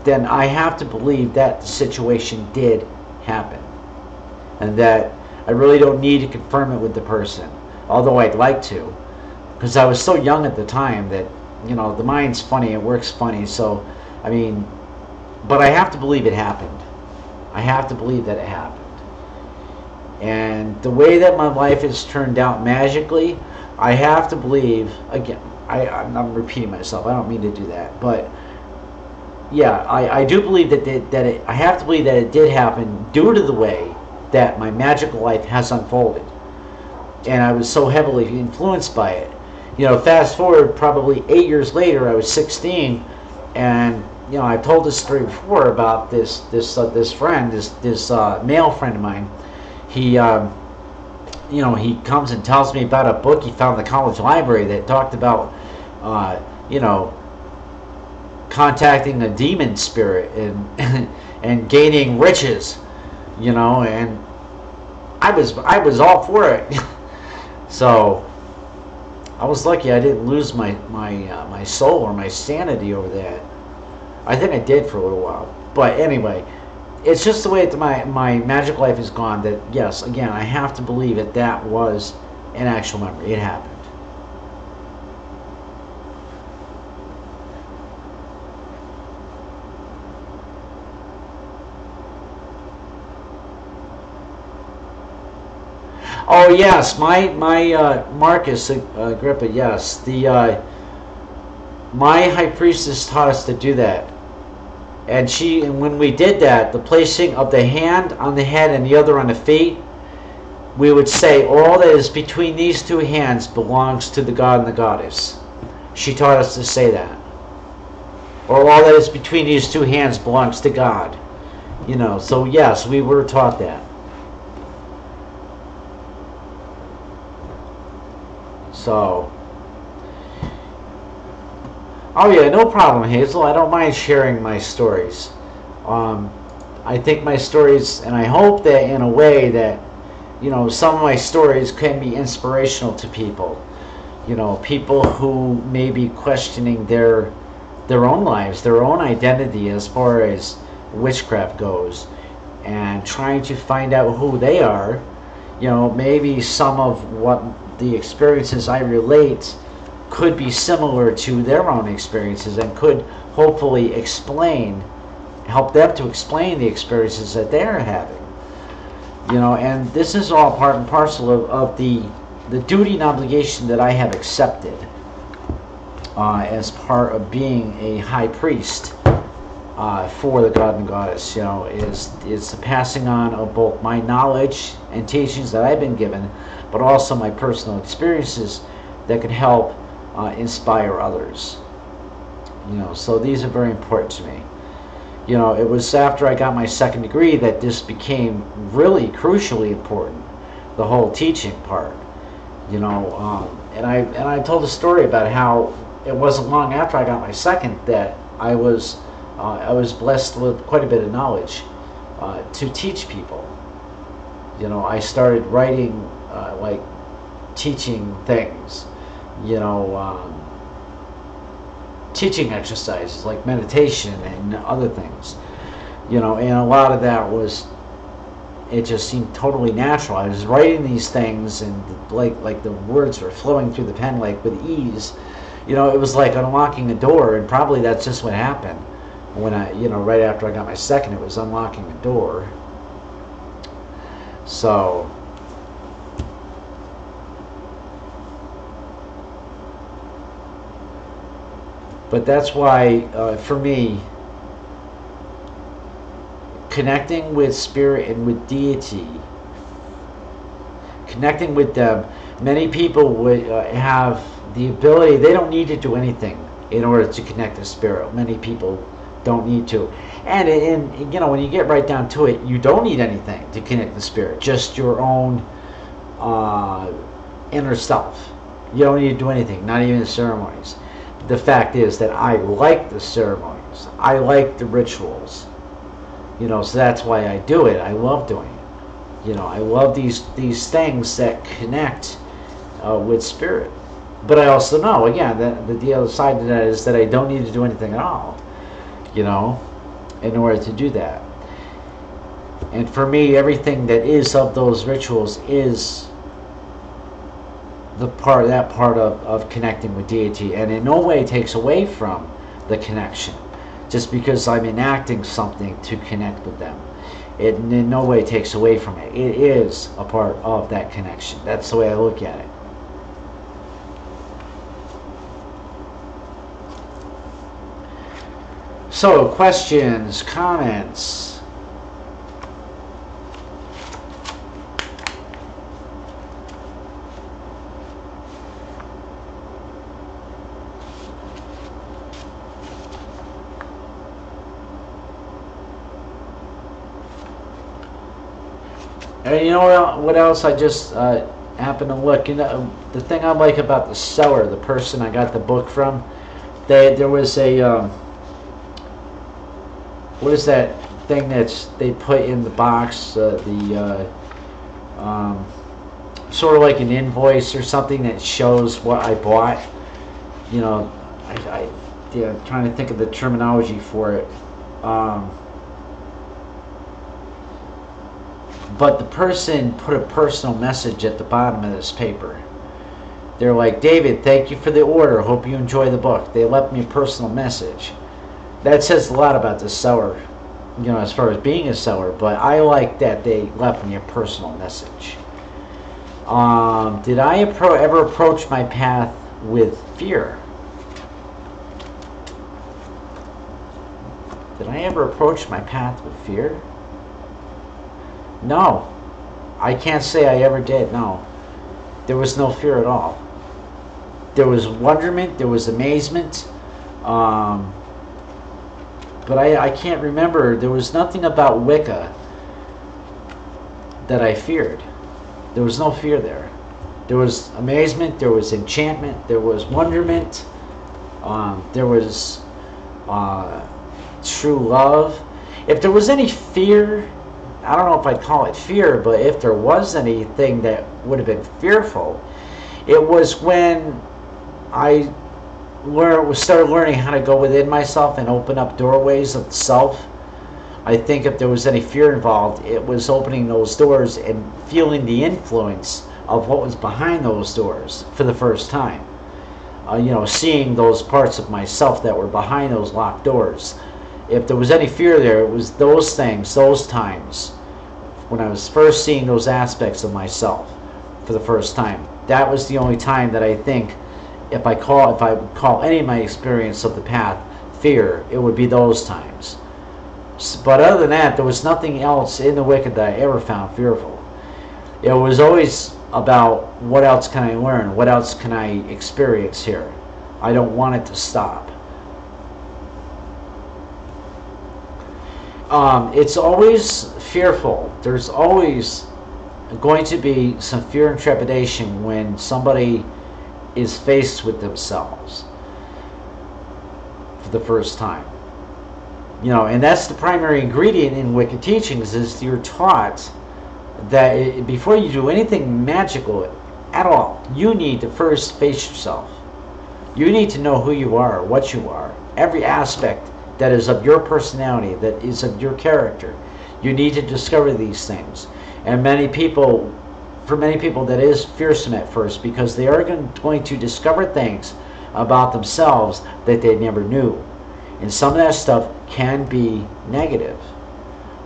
then I have to believe that the situation did happen. And that I really don't need to confirm it with the person. Although I'd like to. Because I was so young at the time that, you know, the mind's funny, it works funny. So, I mean, but I have to believe it happened. I have to believe that it happened. And the way that my life has turned out magically, I have to believe, again, I'm repeating myself, I don't mean to do that, but yeah, I do believe I have to believe that it did happen due to the way that my magical life has unfolded. And I was so heavily influenced by it. You know, fast forward probably 8 years later, I was 16, and you know, I've told this story before about this friend, this male friend of mine. He, you know, he comes and tells me about a book he found in the college library that talked about, you know, contacting a demon spirit and and gaining riches, you know, and I was all for it. So I was lucky I didn't lose my soul or my sanity over that. I think I did for a little while. But anyway, it's just the way that my magic life has gone that, yes, again, I have to believe that was an actual memory. It happened. Oh yes, my Marcus Agrippa. Yes, the my high priestess taught us to do that, and when we did that, the placing of the hand on the head and the other on the feet, we would say all that is between these two hands belongs to the god and the goddess. She taught us to say that, or all that is between these two hands belongs to God. You know, so yes, we were taught that. So, oh yeah, no problem, Hazel. I don't mind sharing my stories. I think my stories, and I hope that in a way that, you know, some of my stories can be inspirational to people. You know, people who may be questioning their own lives, their own identity as far as witchcraft goes, and trying to find out who they are. You know, maybe some of what the experiences I relate could be similar to their own experiences and could hopefully help them to explain the experiences that they're having. You know, and this is all part and parcel of the duty and obligation that I have accepted as part of being a high priest for the god and goddess. You know, is the passing on of both my knowledge and teachings that I've been given, but also my personal experiences that can help inspire others. You know, so these are very important to me. You know, it was after I got my second degree that this became really crucially important, the whole teaching part. You know, and I told a story about how it wasn't long after I got my second that I was blessed with quite a bit of knowledge to teach people. You know, I started writing like teaching things. You know, teaching exercises like meditation and other things. You know, and a lot of that was, it just seemed totally natural. I was writing these things and like the words were flowing through the pen like with ease. You know, it was like unlocking a door, and probably that's just what happened when I, you know, right after I got my second, it was unlocking a door. So, but that's why, for me, connecting with spirit and with deity, connecting with them, many people would have the ability, they don't need to do anything in order to connect to spirit. Many people don't need to. And you know, when you get right down to it, you don't need anything to connect to spirit, just your own inner self. You don't need to do anything, not even the ceremonies. The fact is that I like the ceremonies. I like the rituals. You know, so that's why I do it. I love doing it. You know, I love these things that connect with spirit. But I also know, again, that the other side of that is that I don't need to do anything at all, you know, in order to do that. And for me, everything that is of those rituals is that part of connecting with deity, and in no way takes away from the connection. Just because I'm enacting something to connect with them, it in no way takes away from it. It is a part of that connection. That's the way I look at it. So, questions, comments? And you know what else I just happened to look? You know, the thing I like about the seller, the person I got the book from, there was a what is that thing they put in the box? Sort of like an invoice or something that shows what I bought. You know, I'm trying to think of the terminology for it. But the person put a personal message at the bottom of this paper. They're like, David, thank you for the order. Hope you enjoy the book. They left me a personal message. That says a lot about the seller, you know, as far as being a seller. But I like that they left me a personal message. Did I ever approach my path with fear? Did I ever approach my path with fear? No. I can't say I ever did, no. There was no fear at all. There was wonderment, there was amazement, but I can't remember. There was nothing about Wicca that I feared. There was no fear there. There was amazement, there was enchantment, there was wonderment, there was true love. If there was any fear, I don't know if I'd call it fear, but if there was anything that would have been fearful, it was when I started learning how to go within myself and open up doorways of the self. I think if there was any fear involved, it was opening those doors and feeling the influence of what was behind those doors for the first time. Seeing those parts of myself that were behind those locked doors. If there was any fear there, it was those things, those times, when I was first seeing those aspects of myself for the first time. That was the only time that I think, if I would call any of my experience of the path fear, it would be those times. But other than that, there was nothing else in the Wicked that I ever found fearful. It was always about, what else can I learn? What else can I experience here? I don't want it to stop. It's always fearful. There's always going to be some fear and trepidation when somebody is faced with themselves for the first time. And that's the primary ingredient in Wicked teachings, is you're taught that before you do anything magical at all, you need to first face yourself. You need to know who you are, what you are, every aspect that is of your personality, that is of your character. You need to discover these things. And for many people that is fearsome at first, because they are going to discover things about themselves that they never knew. And some of that stuff can be negative.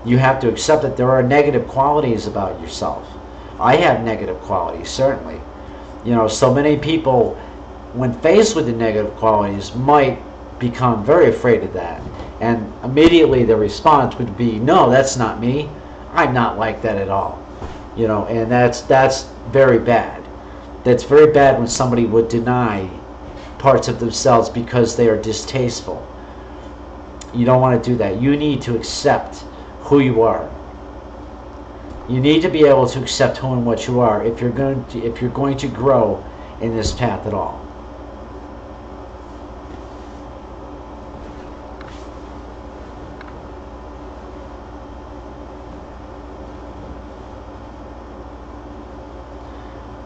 You have to accept that there are negative qualities about yourself. I have negative qualities, certainly. So many people, when faced with the negative qualities, might become very afraid of that. And immediately the response would be, no, that's not me. I'm not like that at all. And that's very bad. That's very bad when somebody would deny parts of themselves because they are distasteful. You don't want to do that. You need to accept who you are. You need to be able to accept who and what you are if you're going to grow in this path at all.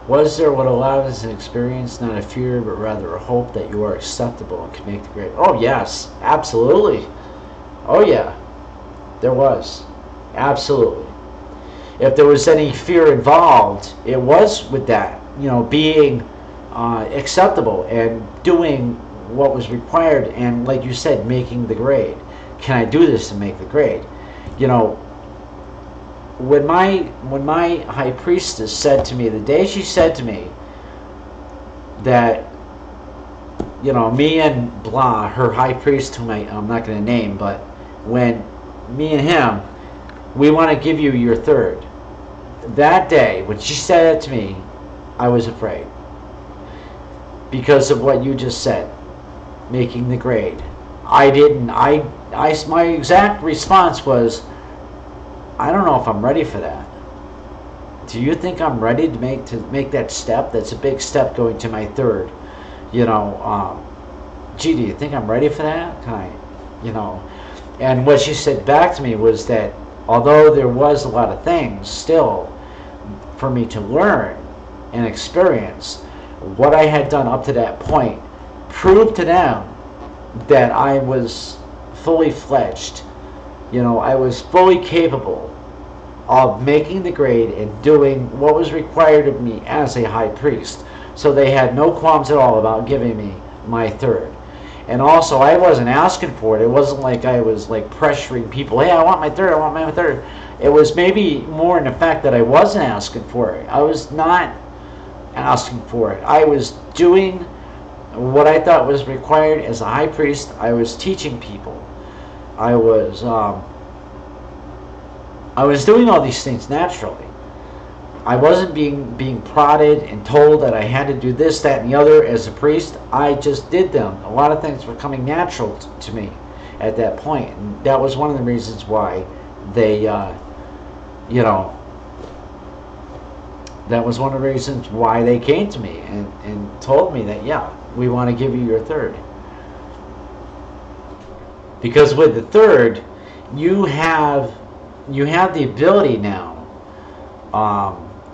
Was there what allowed us an experience, not a fear, but rather a hope that you are acceptable and can make the grade? Oh, yes, absolutely. Oh, yeah, there was. Absolutely. If there was any fear involved, it was with that, being acceptable and doing what was required, and like you said, making the grade. Can I do this and make the grade? When my high priestess said to me, the day she said to me that, me and blah, her high priest, whom I'm not going to name, but when me and him, we want to give you your third. That day, when she said it to me, I was afraid. Because of what you just said, making the grade. My exact response was, I don't know if I'm ready for that. Do you think I'm ready to make that step? That's a big step, going to my third. Gee, do you think I'm ready for that? Can I, And what she said back to me was that although there was a lot of things still for me to learn and experience, what I had done up to that point proved to them that I was fully fledged. I was fully capable of making the grade and doing what was required of me as a high priest. So they had no qualms at all about giving me my third. And also, I wasn't asking for it. It wasn't like I was pressuring people, hey, I want my third. It was maybe more in the fact that I wasn't asking for it. I was not asking for it. I was doing what I thought was required as a high priest. I was teaching people. I was doing all these things naturally. I wasn't being prodded and told that I had to do this, that, and the other as a priest. I just did them. A lot of things were coming natural to me at that point, and that was one of the reasons why they, that was one of the reasons why they came to me and told me that, yeah, we want to give you your third. Because with the third, you have the ability now,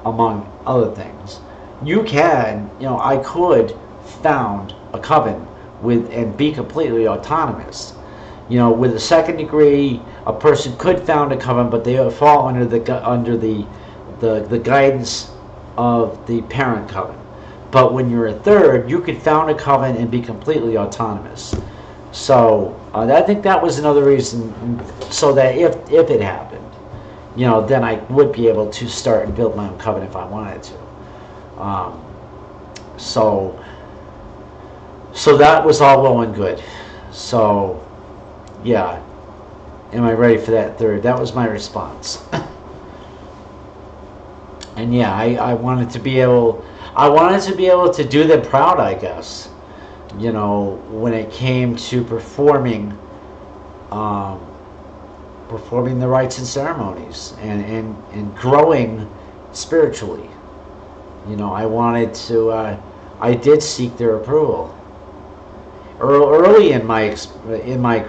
among other things, you can, I could found a coven with and be completely autonomous. With a second degree, a person could found a coven, but they fall under the guidance of the parent coven. But when you're a third, you could found a coven and be completely autonomous. So I think that was another reason, so that if it happened, then I would be able to start and build my own coven if I wanted to. So that was all well and good. So, yeah. Am I ready for that third? That was my response. And yeah, I wanted to be able to do them proud, I guess. When it came to performing the rites and ceremonies and growing spiritually. I wanted to, I did seek their approval. Early in my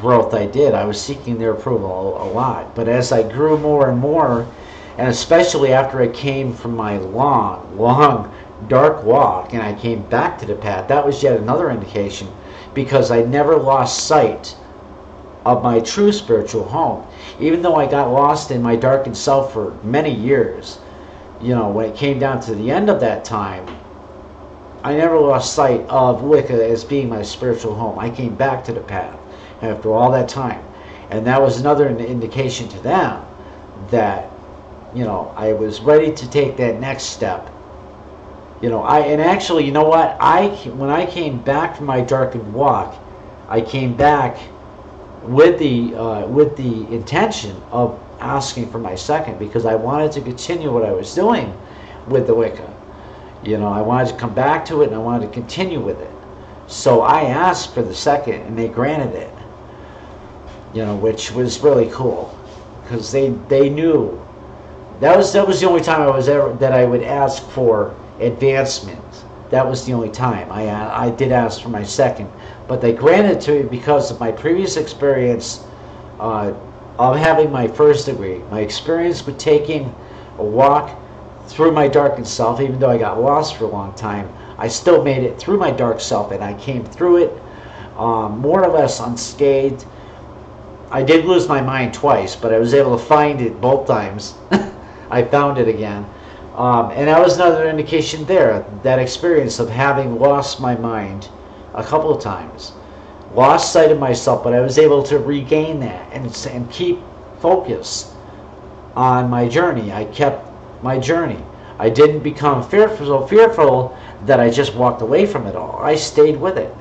growth, I was seeking their approval a lot. But as I grew more and more, and especially after I came from my long, dark walk and I came back to the path, that was yet another indication, because I never lost sight of my true spiritual home. Even though I got lost in my darkened self for many years, when it came down to the end of that time, I never lost sight of Wicca as being my spiritual home. I came back to the path after all that time. And that was another indication to them that, I was ready to take that next step. When I came back from my darkened walk, I came back with the intention of asking for my second, because I wanted to continue what I was doing with the Wicca. I wanted to come back to it and I wanted to continue with it. So I asked for the second and they granted it. Which was really cool, because they knew that was the only time I would ask for advancement. That was the only time I did ask for my second, but they granted it to me because of my previous experience of having my first degree, my experience with taking a walk through my darkened self. Even though I got lost for a long time, I still made it through my dark self, and I came through it more or less unscathed. I did lose my mind twice, but I was able to find it both times. I found it again. And that was another indication there, that experience of having lost my mind a couple of times. Lost sight of myself, but I was able to regain that and keep focus on my journey. I kept my journey. I didn't become so fearful that I just walked away from it all. I stayed with it.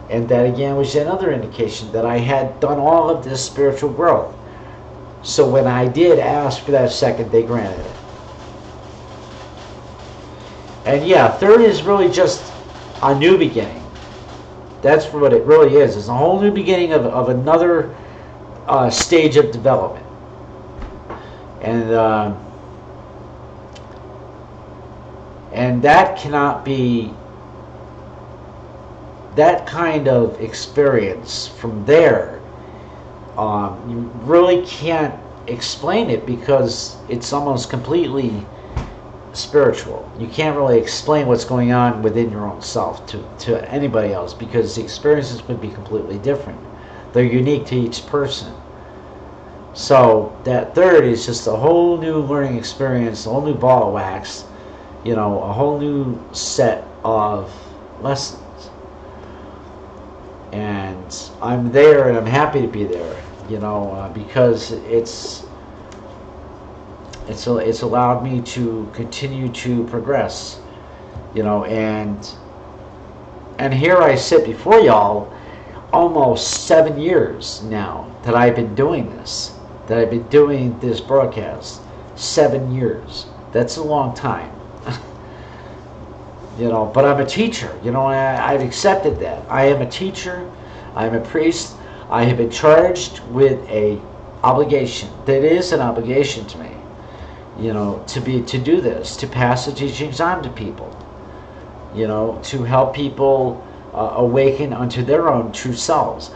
And that again was another indication that I had done all of this spiritual growth. So when I did ask for that second, they granted it. And yeah, third is really just a new beginning. That's what it really is. It's a whole new beginning of another stage of development. And that cannot be, that kind of experience from there, you really can't explain it, because it's almost completely spiritual. You can't really explain what's going on within your own self to anybody else, because the experiences would be completely different. They're unique to each person. So that third is just a whole new learning experience, a whole new ball of wax, a whole new set of lessons. And I'm there, and I'm happy to be there, because it's allowed me to continue to progress You know, and here I sit before y'all almost 7 years now that I've been doing this, that I've been doing this broadcast. 7 years. That's a long time. You know, but I'm a teacher. You know, I've accepted that. I am a teacher. I am a priest. I have been charged with a obligation. That is an obligation to me. You know, to do this, to pass the teachings on to people. You know, to help people awaken unto their own true selves.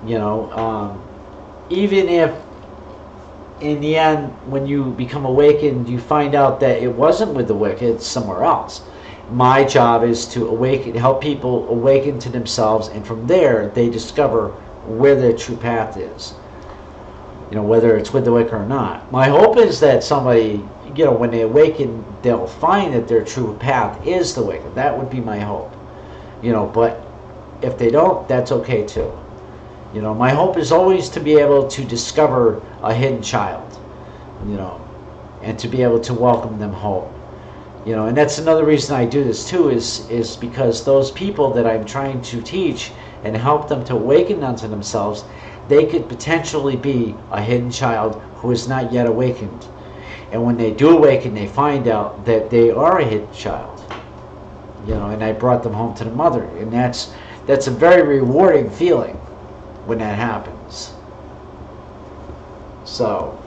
You know, even if in the end, when you become awakened, you find out that it wasn't with the wicked, it's somewhere else. My job is to help people awaken to themselves, and from there they discover where their true path is. You know, whether it's with the wicked or not. My hope is that somebody, you know, when they awaken, they'll find that their true path is the wicked. That would be my hope. You know, but if they don't, that's okay too. You know, my hope is always to be able to discover a hidden child, you know, and to be able to welcome them home. You know, and that's another reason I do this too, is because those people that I'm trying to teach and help them to awaken unto themselves, they could potentially be a hidden child who is not yet awakened. And when they do awaken, they find out that they are a hidden child. You know, and I brought them home to the mother. And that's a very rewarding feeling when that happens. So,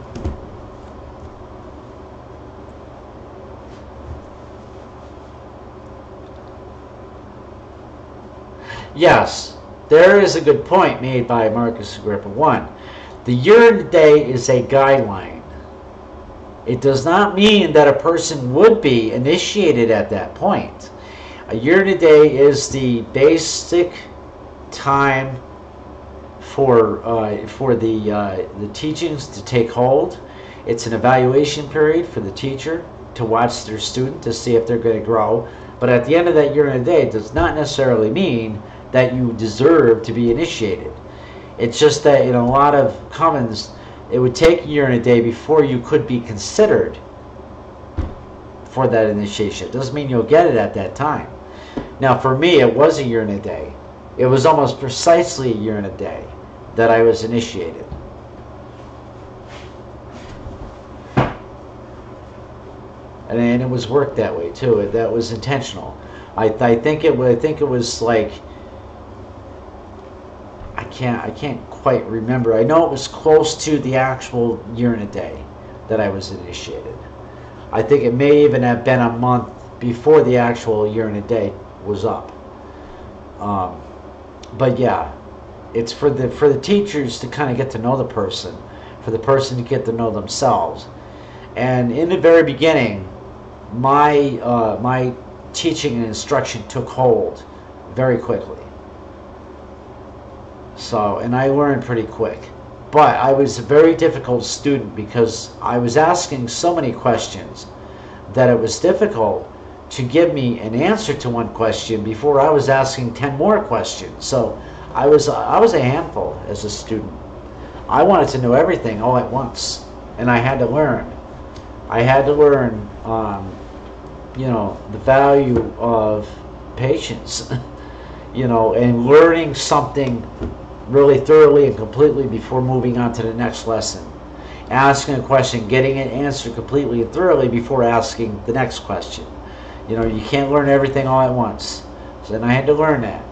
yes, there is a good point made by Marcus Agrippa 1. The year and the day is a guideline. It does not mean that a person would be initiated at that point. A year and a day is the basic time for the teachings to take hold. It's an evaluation period for the teacher to watch their student to see if they're going to grow. But at the end of that year and a day, it does not necessarily mean that you deserve to be initiated. It's just that in a lot of covens, it would take a year and a day before you could be considered for that initiation. It doesn't mean you'll get it at that time. Now for me, it was a year and a day. It was almost precisely a year and a day that I was initiated. And it was worked that way too. That was intentional. I think it was like, I can't quite remember. I know it was close to the actual year and a day that I was initiated. I think it may even have been a month before the actual year and a day was up. But yeah, it's for the teachers to kind of get to know the person, for the person to get to know themselves. And in the very beginning, my teaching and instruction took hold very quickly. So, and I learned pretty quick. But I was a very difficult student because I was asking so many questions that it was difficult to give me an answer to one question before I was asking 10 more questions. So I was a handful as a student. I wanted to know everything all at once, and I had to learn. I had to learn, you know, the value of patience, you know, and learning something really thoroughly and completely before moving on to the next lesson. Asking a question, getting it answered completely and thoroughly before asking the next question. You know, you can't learn everything all at once. So then I had to learn that.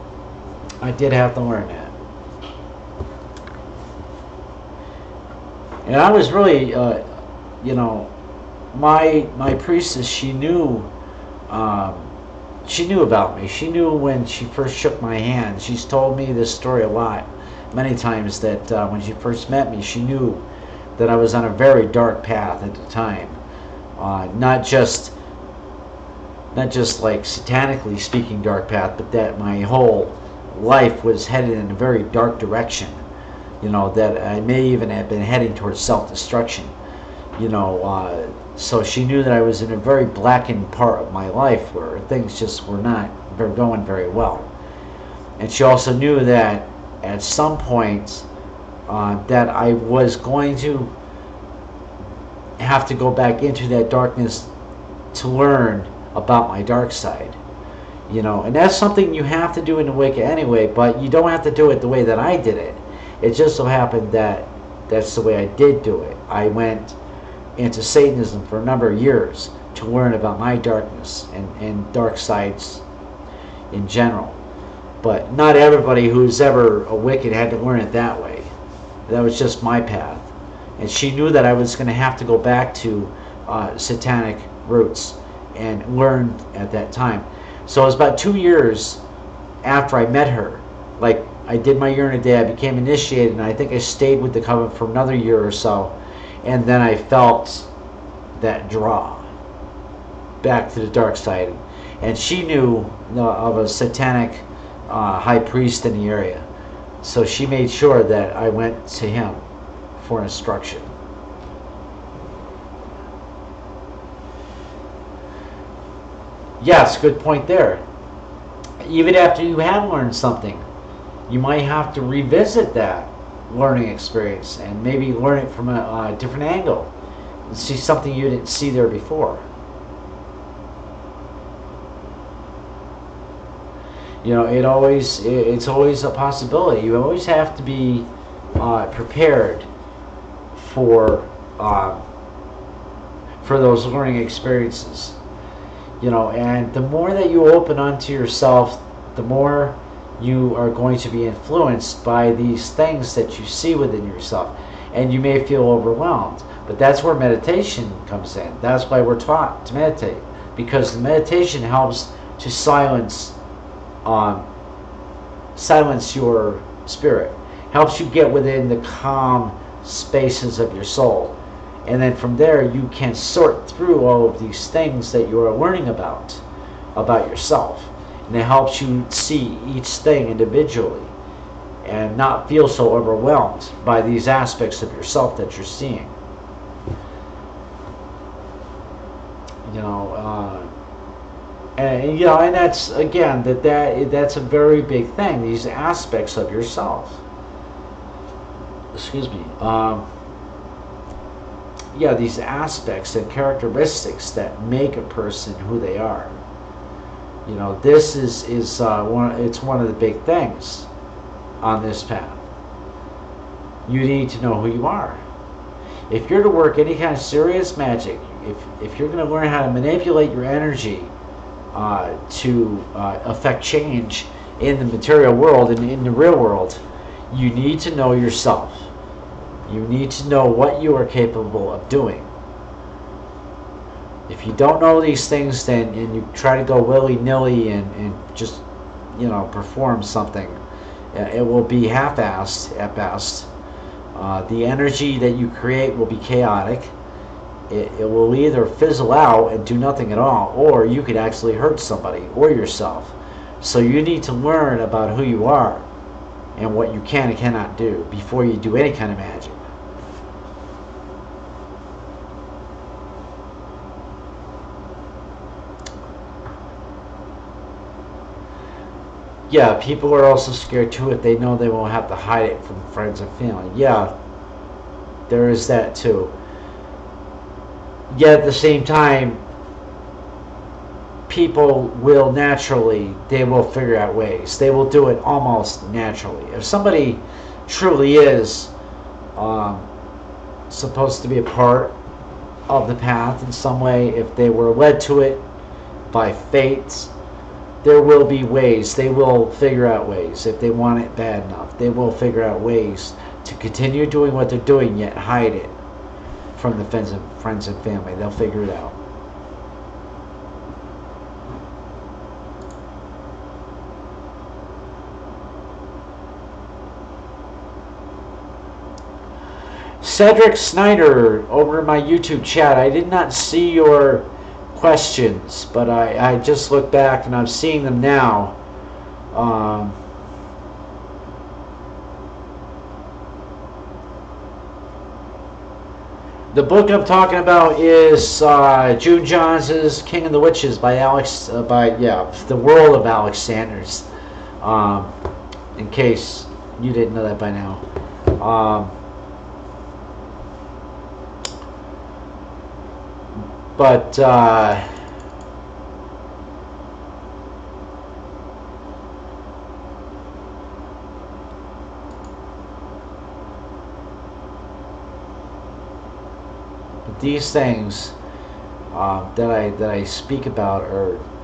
I did have to learn that. And I was really, you know, my priestess, she knew about me. She knew when she first shook my hand. She's told me this story a lot, many times, that when she first met me, she knew that I was on a very dark path at the time. Not just like satanically speaking dark path, but that my whole life was headed in a very dark direction. You know, that I may even have been heading towards self-destruction. You know, so she knew that I was in a very blackened part of my life where things just were not going very well. And she also knew that at some point that I was going to have to go back into that darkness to learn about my dark side. You know, and that's something you have to do in the Wicca anyway, but you don't have to do it the way that I did it. It just so happened that that's the way I did do it. I went into Satanism for a number of years to learn about my darkness and dark sides in general. But not everybody who's ever a Wiccan had to learn it that way. That was just my path. And she knew that I was going to have to go back to satanic roots and learn at that time. So it was about 2 years after I met her. Like, I did my year and a day, I became initiated, and I think I stayed with the coven for another year or so. And then I felt that draw back to the dark side. And she knew of a satanic high priest in the area. So she made sure that I went to him for instruction. Yes, good point there. Even after you have learned something, you might have to revisit that learning experience and maybe learn it from a different angle and see something you didn't see there before. You know, it's always a possibility. You always have to be prepared for those learning experiences. You know, and the more that you open onto yourself, the more you are going to be influenced by these things that you see within yourself, and you may feel overwhelmed. But that's where meditation comes in. That's why we're taught to meditate, because the meditation helps to silence your spirit, helps you get within the calm spaces of your soul. And then from there, you can sort through all of these things that you are learning about yourself. And it helps you see each thing individually and not feel so overwhelmed by these aspects of yourself that you're seeing. You know, and that's, again, that's a very big thing. These aspects of yourself. Excuse me. Yeah, these aspects and characteristics that make a person who they are. You know, this is one of the big things on this path. You need to know who you are. If you're to work any kind of serious magic, if you're going to learn how to manipulate your energy to affect change in the material world and in the real world, you need to know yourself. You need to know what you are capable of doing. If you don't know these things, then and you try to go willy-nilly and just, you know, perform something, it will be half-assed at best. The energy that you create will be chaotic. It will either fizzle out and do nothing at all, or you could actually hurt somebody or yourself. So you need to learn about who you are and what you can and cannot do before you do any kind of magic. Yeah, people are also scared too if they know they won't have to hide it from friends and family. Yeah, there is that too. Yet at the same time, people will naturally, they will figure out ways. They will do it almost naturally. If somebody truly is supposed to be a part of the path in some way, if they were led to it by fate, there will be ways. They will figure out ways. If they want it bad enough, they will figure out ways to continue doing what they're doing, yet hide it from the friends and family. They'll figure it out. Cedric Snyder over in my YouTube chat. I did not see your questions, but I just looked back and I'm seeing them now. The book I'm talking about is June Johns' King of the Witches by The World of Alex Sanders. In case you didn't know that by now. these things that I speak about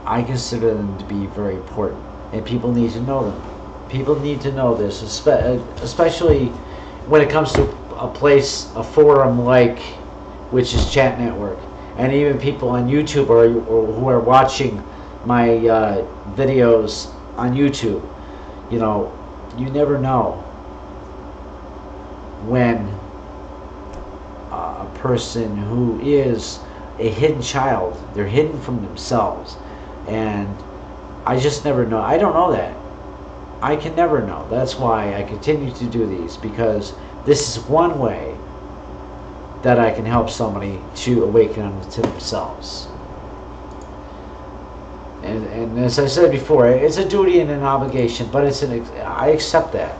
I consider them to be very important, and people need to know them. People need to know this, especially when it comes to a forum like, which is Chat Network, and even people on YouTube or who are watching my videos on YouTube. You know, you never know when a person who is a hidden child, they're hidden from themselves, and I just never know. I don't know that. I can never know. That's why I continue to do these, because this is one way that I can help somebody to awaken to themselves. And as I said before, it's a duty and an obligation, but I accept that,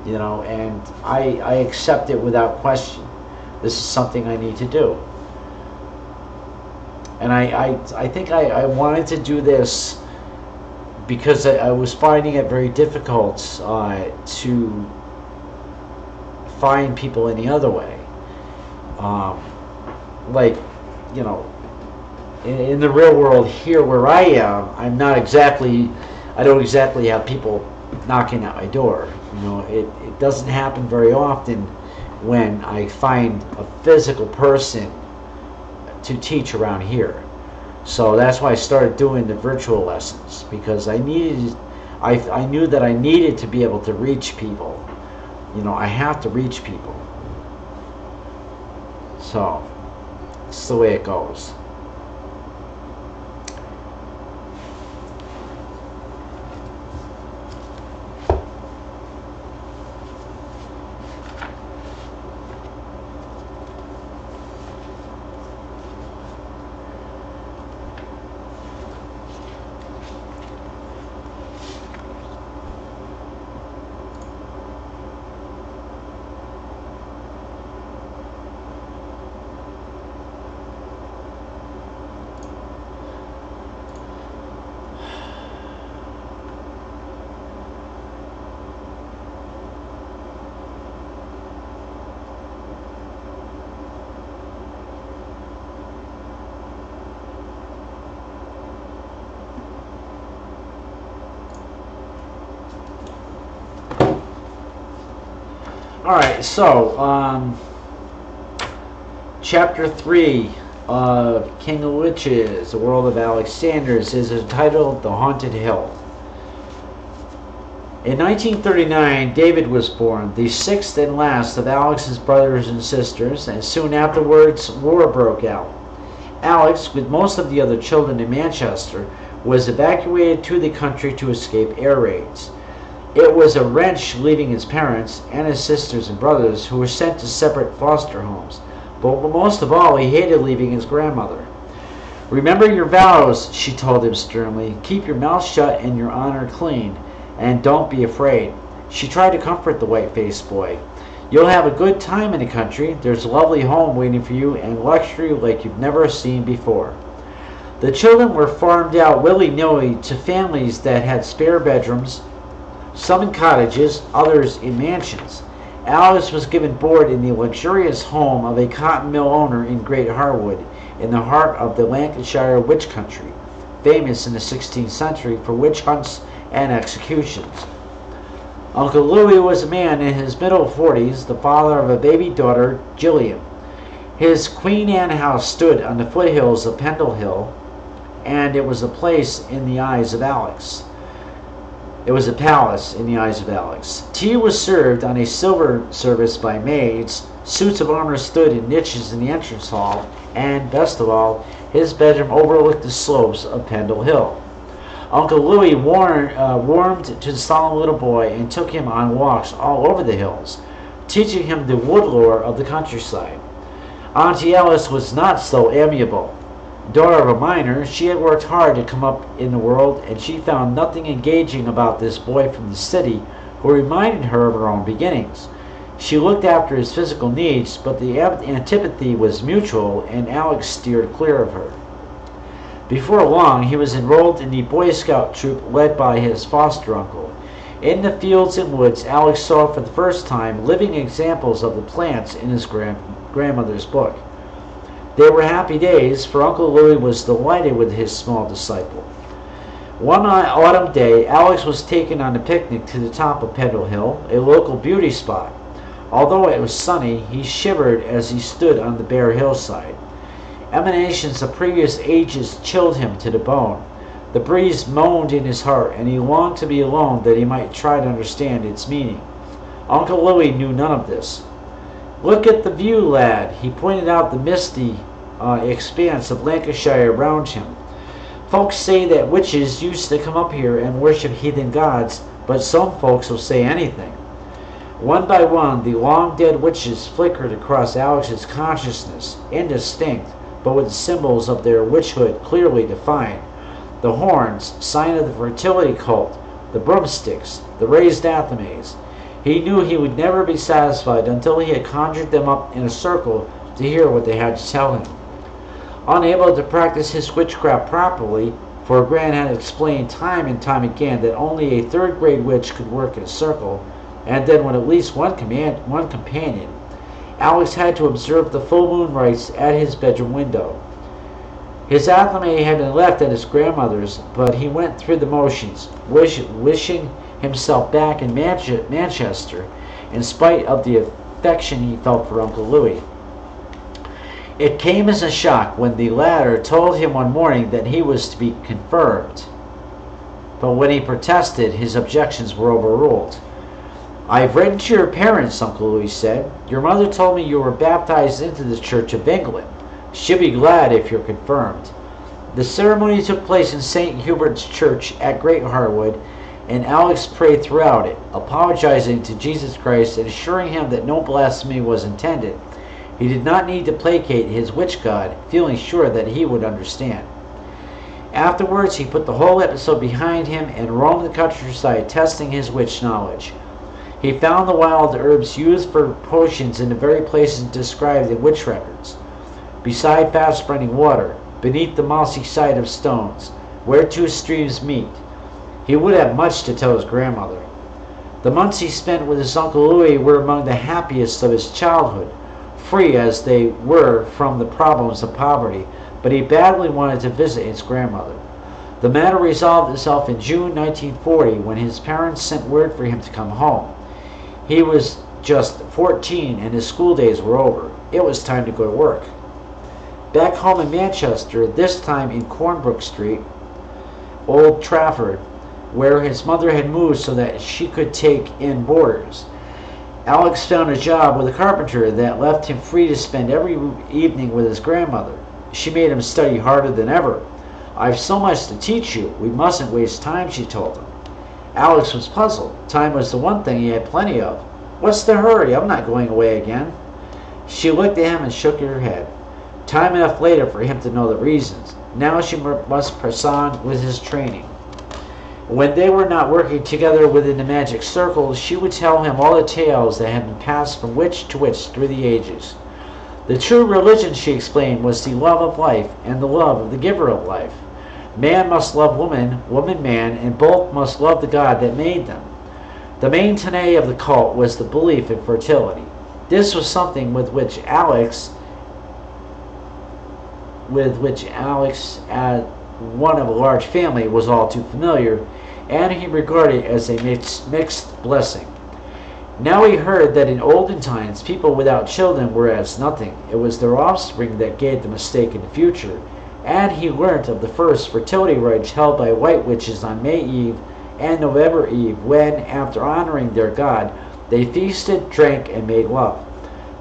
you know, and I accept it without question. This is something I need to do. And I think I wanted to do this because I was finding it very difficult to find people any other way. Like, you know, in the real world here where I am, I don't exactly have people knocking at my door. You know, it doesn't happen very often when I find a physical person to teach around here. So that's why I started doing the virtual lessons, because I knew that I needed to be able to reach people. You know, I have to reach people. So it's the way it goes. Alright, so, Chapter 3 of King of Witches, The World of Alex Sanders, is entitled The Haunted Hill. In 1939, David was born, the sixth and last of Alex's brothers and sisters, and soon afterwards, war broke out. Alex, with most of the other children in Manchester, was evacuated to the country to escape air raids. It was a wrench leaving his parents and his sisters and brothers, who were sent to separate foster homes. But most of all, he hated leaving his grandmother. "Remember your vows," she told him sternly. "Keep your mouth shut and your honor clean, and don't be afraid." She tried to comfort the white-faced boy. "You'll have a good time in the country. There's a lovely home waiting for you, and luxury like you've never seen before." The children were farmed out willy-nilly to families that had spare bedrooms, some in cottages, others in mansions. Alice was given board in the luxurious home of a cotton mill owner in Great Harwood, in the heart of the Lancashire witch country, famous in the 16th century for witch hunts and executions. Uncle Louis was a man in his middle 40s, the father of a baby daughter, Gillian. His Queen Anne house stood on the foothills of Pendle Hill, and it was a place in the eyes of Alex. It was a palace in the eyes of Alex. Tea was served on a silver service by maids, suits of armor stood in niches in the entrance hall, and, best of all, his bedroom overlooked the slopes of Pendle Hill. Uncle Louis warmed to the solemn little boy and took him on walks all over the hills, teaching him the wood lore of the countryside. Auntie Alice was not so amiable. Daughter of a miner, she had worked hard to come up in the world, and she found nothing engaging about this boy from the city who reminded her of her own beginnings. She looked after his physical needs, but the antipathy was mutual, and Alex steered clear of her. Before long, he was enrolled in the Boy Scout troop led by his foster uncle. In the fields and woods, Alex saw for the first time living examples of the plants in his grandmother's book. They were happy days, for Uncle Louis was delighted with his small disciple. One autumn day, Alex was taken on a picnic to the top of Pendle Hill, a local beauty spot. Although it was sunny, he shivered as he stood on the bare hillside. Emanations of previous ages chilled him to the bone. The breeze moaned in his heart, and he longed to be alone that he might try to understand its meaning. Uncle Louis knew none of this. "Look at the view, lad." He pointed out the misty expanse of Lancashire around him. "Folks say that witches used to come up here and worship heathen gods, but some folks will say anything." One by one, the long-dead witches flickered across Alex's consciousness, indistinct, but with the symbols of their witchhood clearly defined. The horns, sign of the fertility cult, the broomsticks, the raised athames. He knew he would never be satisfied until he had conjured them up in a circle to hear what they had to tell him. Unable to practice his witchcraft properly, for Gran had explained time and time again that only a third-grade witch could work in a circle, and then with at least one companion, Alex had to observe the full moon rites at his bedroom window. His athame had been left at his grandmother's, but he went through the motions, wishing himself back in Manchester, in spite of the affection he felt for Uncle Louis. It came as a shock when the latter told him one morning that he was to be confirmed. But when he protested, his objections were overruled. "I've written to your parents," Uncle Louis said. "Your mother told me you were baptized into the Church of England. She'll be glad if you're confirmed." The ceremony took place in St. Hubert's Church at Great Harwood, and Alex prayed throughout it, apologizing to Jesus Christ and assuring him that no blasphemy was intended. He did not need to placate his witch god, feeling sure that he would understand. Afterwards, he put the whole episode behind him and roamed the countryside testing his witch knowledge. He found the wild herbs used for potions in the very places described in witch records. Beside fast-running water, beneath the mossy side of stones, where two streams meet. He would have much to tell his grandmother. The months he spent with his Uncle Louis were among the happiest of his childhood, free as they were from the problems of poverty, but he badly wanted to visit his grandmother. The matter resolved itself in June 1940 when his parents sent word for him to come home. He was just 14 and his school days were over. It was time to go to work. Back home in Manchester, this time in Cornbrook Street, Old Trafford, where his mother had moved so that she could take in boarders, Alex found a job with a carpenter that left him free to spend every evening with his grandmother. She made him study harder than ever. "I've so much to teach you. We mustn't waste time," she told him. Alex was puzzled. Time was the one thing he had plenty of. "What's the hurry? I'm not going away again." She looked at him and shook her head. Time enough later for him to know the reasons. Now she must press on with his training. When they were not working together within the magic circle, she would tell him all the tales that had been passed from witch to witch through the ages. The true religion, she explained, was the love of life and the love of the giver of life. Man must love woman, woman man, and both must love the God that made them. The main tenet of the cult was the belief in fertility. This was something with which Alex, as one of a large family, was all too familiar, and he regarded it as a mixed blessing. Now he heard that in olden times people without children were as nothing. It was their offspring that gave them a stake in the future, and he learnt of the first fertility rites held by white witches on May Eve and November Eve when, after honoring their god, they feasted, drank, and made love.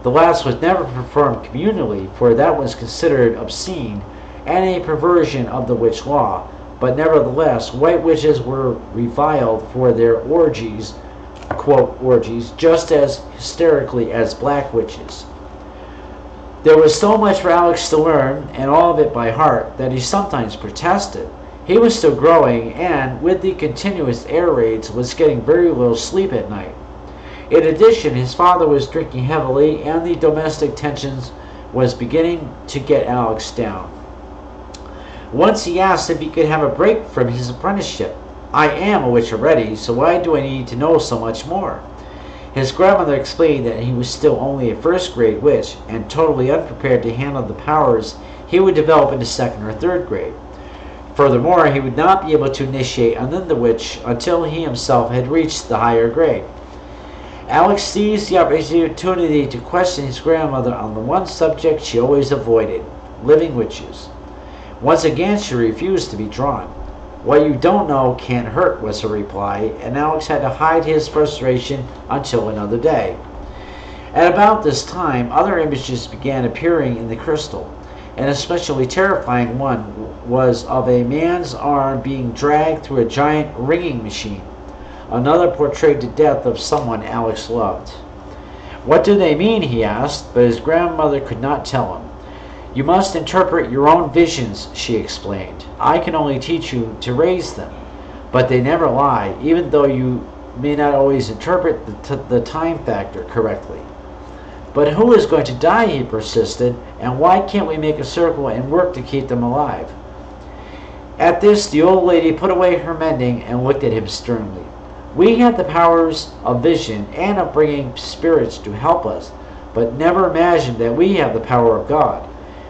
The last was never performed communally, for that was considered obscene and a perversion of the witch law, but nevertheless white witches were reviled for their orgies, quote, orgies, just as hysterically as black witches. There was so much for Alex to learn, and all of it by heart, that he sometimes protested. He was still growing, and with the continuous air raids was getting very little sleep at night. In addition, his father was drinking heavily, and the domestic tensions was beginning to get Alex down. Once he asked if he could have a break from his apprenticeship. "I am a witch already, so why do I need to know so much more?" His grandmother explained that he was still only a first-grade witch and totally unprepared to handle the powers he would develop in the second or third grade. Furthermore, he would not be able to initiate another witch until he himself had reached the higher grade. Alex seized the opportunity to question his grandmother on the one subject she always avoided, living witches. Once again, she refused to be drawn. "What you don't know can't hurt," was her reply, and Alex had to hide his frustration until another day. At about this time, other images began appearing in the crystal. An especially terrifying one was of a man's arm being dragged through a giant ringing machine. Another portrayed the death of someone Alex loved. "What do they mean?" he asked, but his grandmother could not tell him. "You must interpret your own visions," she explained. "I can only teach you to raise them, but they never lie, even though you may not always interpret the time factor correctly." "But who is going to die?" he persisted, "and why can't we make a circle and work to keep them alive?" At this, the old lady put away her mending and looked at him sternly. "We have the powers of vision and of bringing spirits to help us, but never imagine that we have the power of God.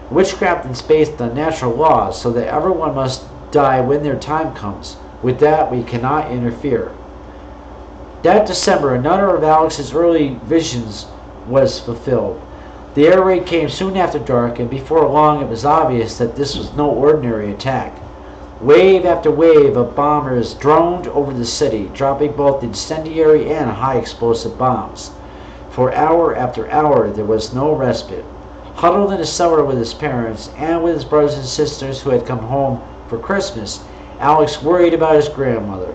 Witchcraft is based on natural laws, so that everyone must die when their time comes. With that, we cannot interfere." That December, another of Alex's early visions was fulfilled. The air raid came soon after dark, and before long it was obvious that this was no ordinary attack. Wave after wave of bombers droned over the city, dropping both incendiary and high explosive bombs. For hour after hour there was no respite. Huddled in the cellar with his parents and with his brothers and sisters who had come home for Christmas, Alex worried about his grandmother.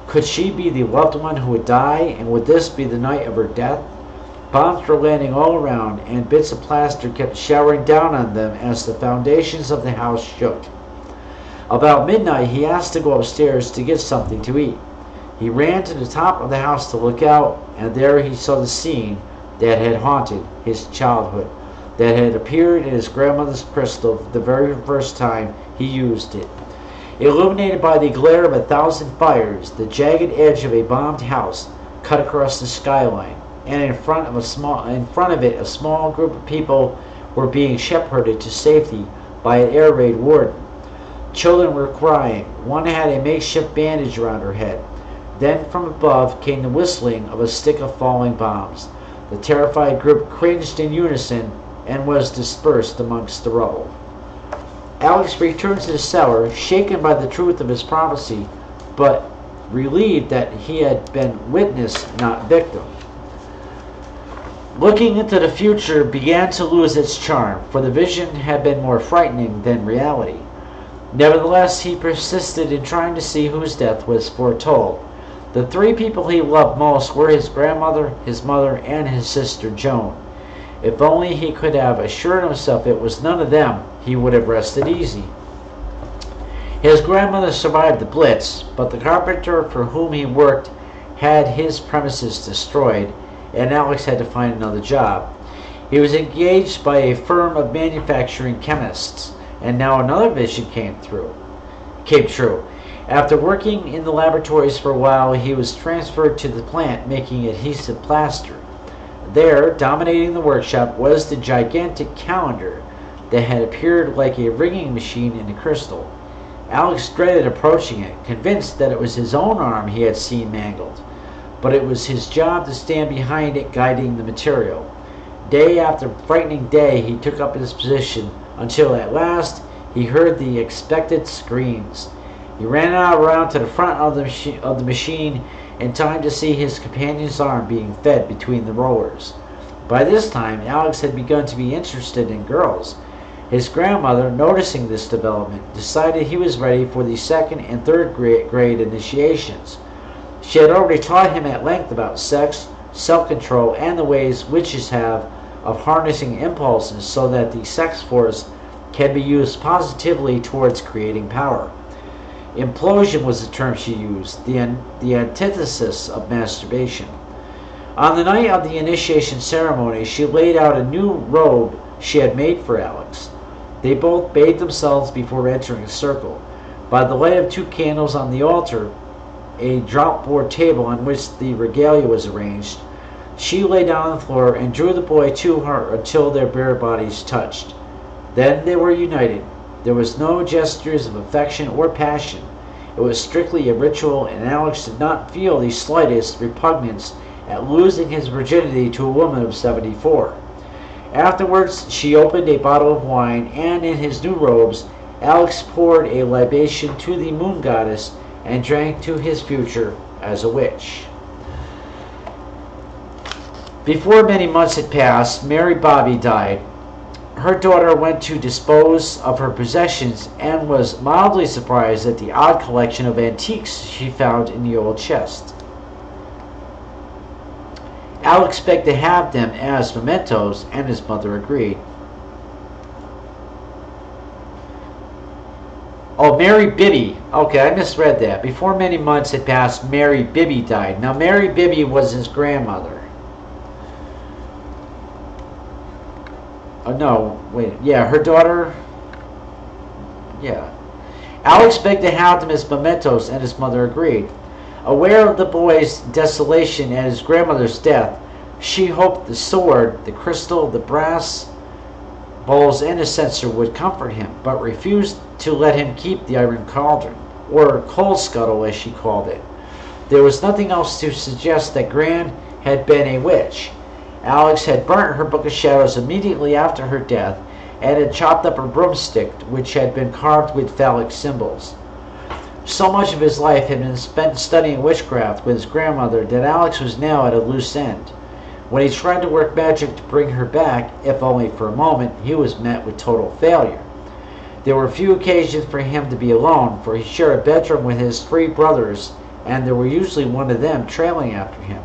Could she be the loved one who would die, and would this be the night of her death? Bombs were landing all around, and bits of plaster kept showering down on them as the foundations of the house shook. About midnight, he asked to go upstairs to get something to eat. He ran to the top of the house to look out, and there he saw the scene that had haunted his childhood, that had appeared in his grandmother's crystal the very first time he used it. Illuminated by the glare of 1,000 fires, the jagged edge of a bombed house cut across the skyline, and in front of it a small group of people were being shepherded to safety by an air raid warden. Children were crying. One had a makeshift bandage around her head. Then from above came the whistling of a stick of falling bombs. The terrified group cringed in unison and was dispersed amongst the rubble. Alex returned to the cellar, shaken by the truth of his prophecy, but relieved that he had been witness, not victim. Looking into the future began to lose its charm, for the vision had been more frightening than reality. Nevertheless, he persisted in trying to see whose death was foretold. The three people he loved most were his grandmother, his mother, and his sister Joan. If only he could have assured himself it was none of them, he would have rested easy. His grandmother survived the Blitz, but the carpenter for whom he worked had his premises destroyed, and Alex had to find another job. He was engaged by a firm of manufacturing chemists, and now another vision came true. After working in the laboratories for a while, he was transferred to the plant making adhesive plaster. There, dominating the workshop, was the gigantic calendar that had appeared like a ringing machine in the crystal. Alex dreaded approaching it, convinced that it was his own arm he had seen mangled. But it was his job to stand behind it, guiding the material. Day after frightening day, he took up his position until at last he heard the expected screams. He ran around to the front of the machine in time to see his companion's arm being fed between the rollers. By this time, Alex had begun to be interested in girls. His grandmother, noticing this development, decided he was ready for the second and third grade initiations. She had already taught him at length about sex, self-control, and the ways witches have of harnessing impulses so that the sex force can be used positively towards creating power. Implosion was the term she used, the antithesis of masturbation. On the night of the initiation ceremony, she laid out a new robe she had made for Alex. They both bathed themselves before entering the circle. By the light of 2 candles on the altar, a drop-board table on which the regalia was arranged, She lay down on the floor and drew the boy to her until their bare bodies touched. Then they were united. There was no gestures of affection or passion. It was strictly a ritual, and Alex did not feel the slightest repugnance at losing his virginity to a woman of 74. Afterwards, she opened a bottle of wine, and in his new robes, Alex poured a libation to the moon goddess and drank to his future as a witch. Before many months had passed, Mary Bobby died. Her daughter went to dispose of her possessions and was mildly surprised at the odd collection of antiques she found in the old chest. Alex begged to have them as mementos, and his mother agreed. Oh, Mary Bibby. Okay, I misread that. Before many months had passed, Mary Bibby died. Now, Mary Bibby was his grandmother. Oh, no, wait. Yeah, her daughter. Yeah. Alex begged to have them as mementos, and his mother agreed. Aware of the boy's desolation and his grandmother's death, she hoped the sword, the crystal, the brass bowls, and a censer would comfort him, but refused to let him keep the iron cauldron, or coal scuttle as she called it. There was nothing else to suggest that Gran had been a witch. Alex had burnt her Book of Shadows immediately after her death, and had chopped up her broomstick, which had been carved with phallic symbols. So much of his life had been spent studying witchcraft with his grandmother that Alex was now at a loose end. When he tried to work magic to bring her back, if only for a moment, he was met with total failure. There were few occasions for him to be alone, for he shared a bedroom with his 3 brothers, and there were usually one of them trailing after him.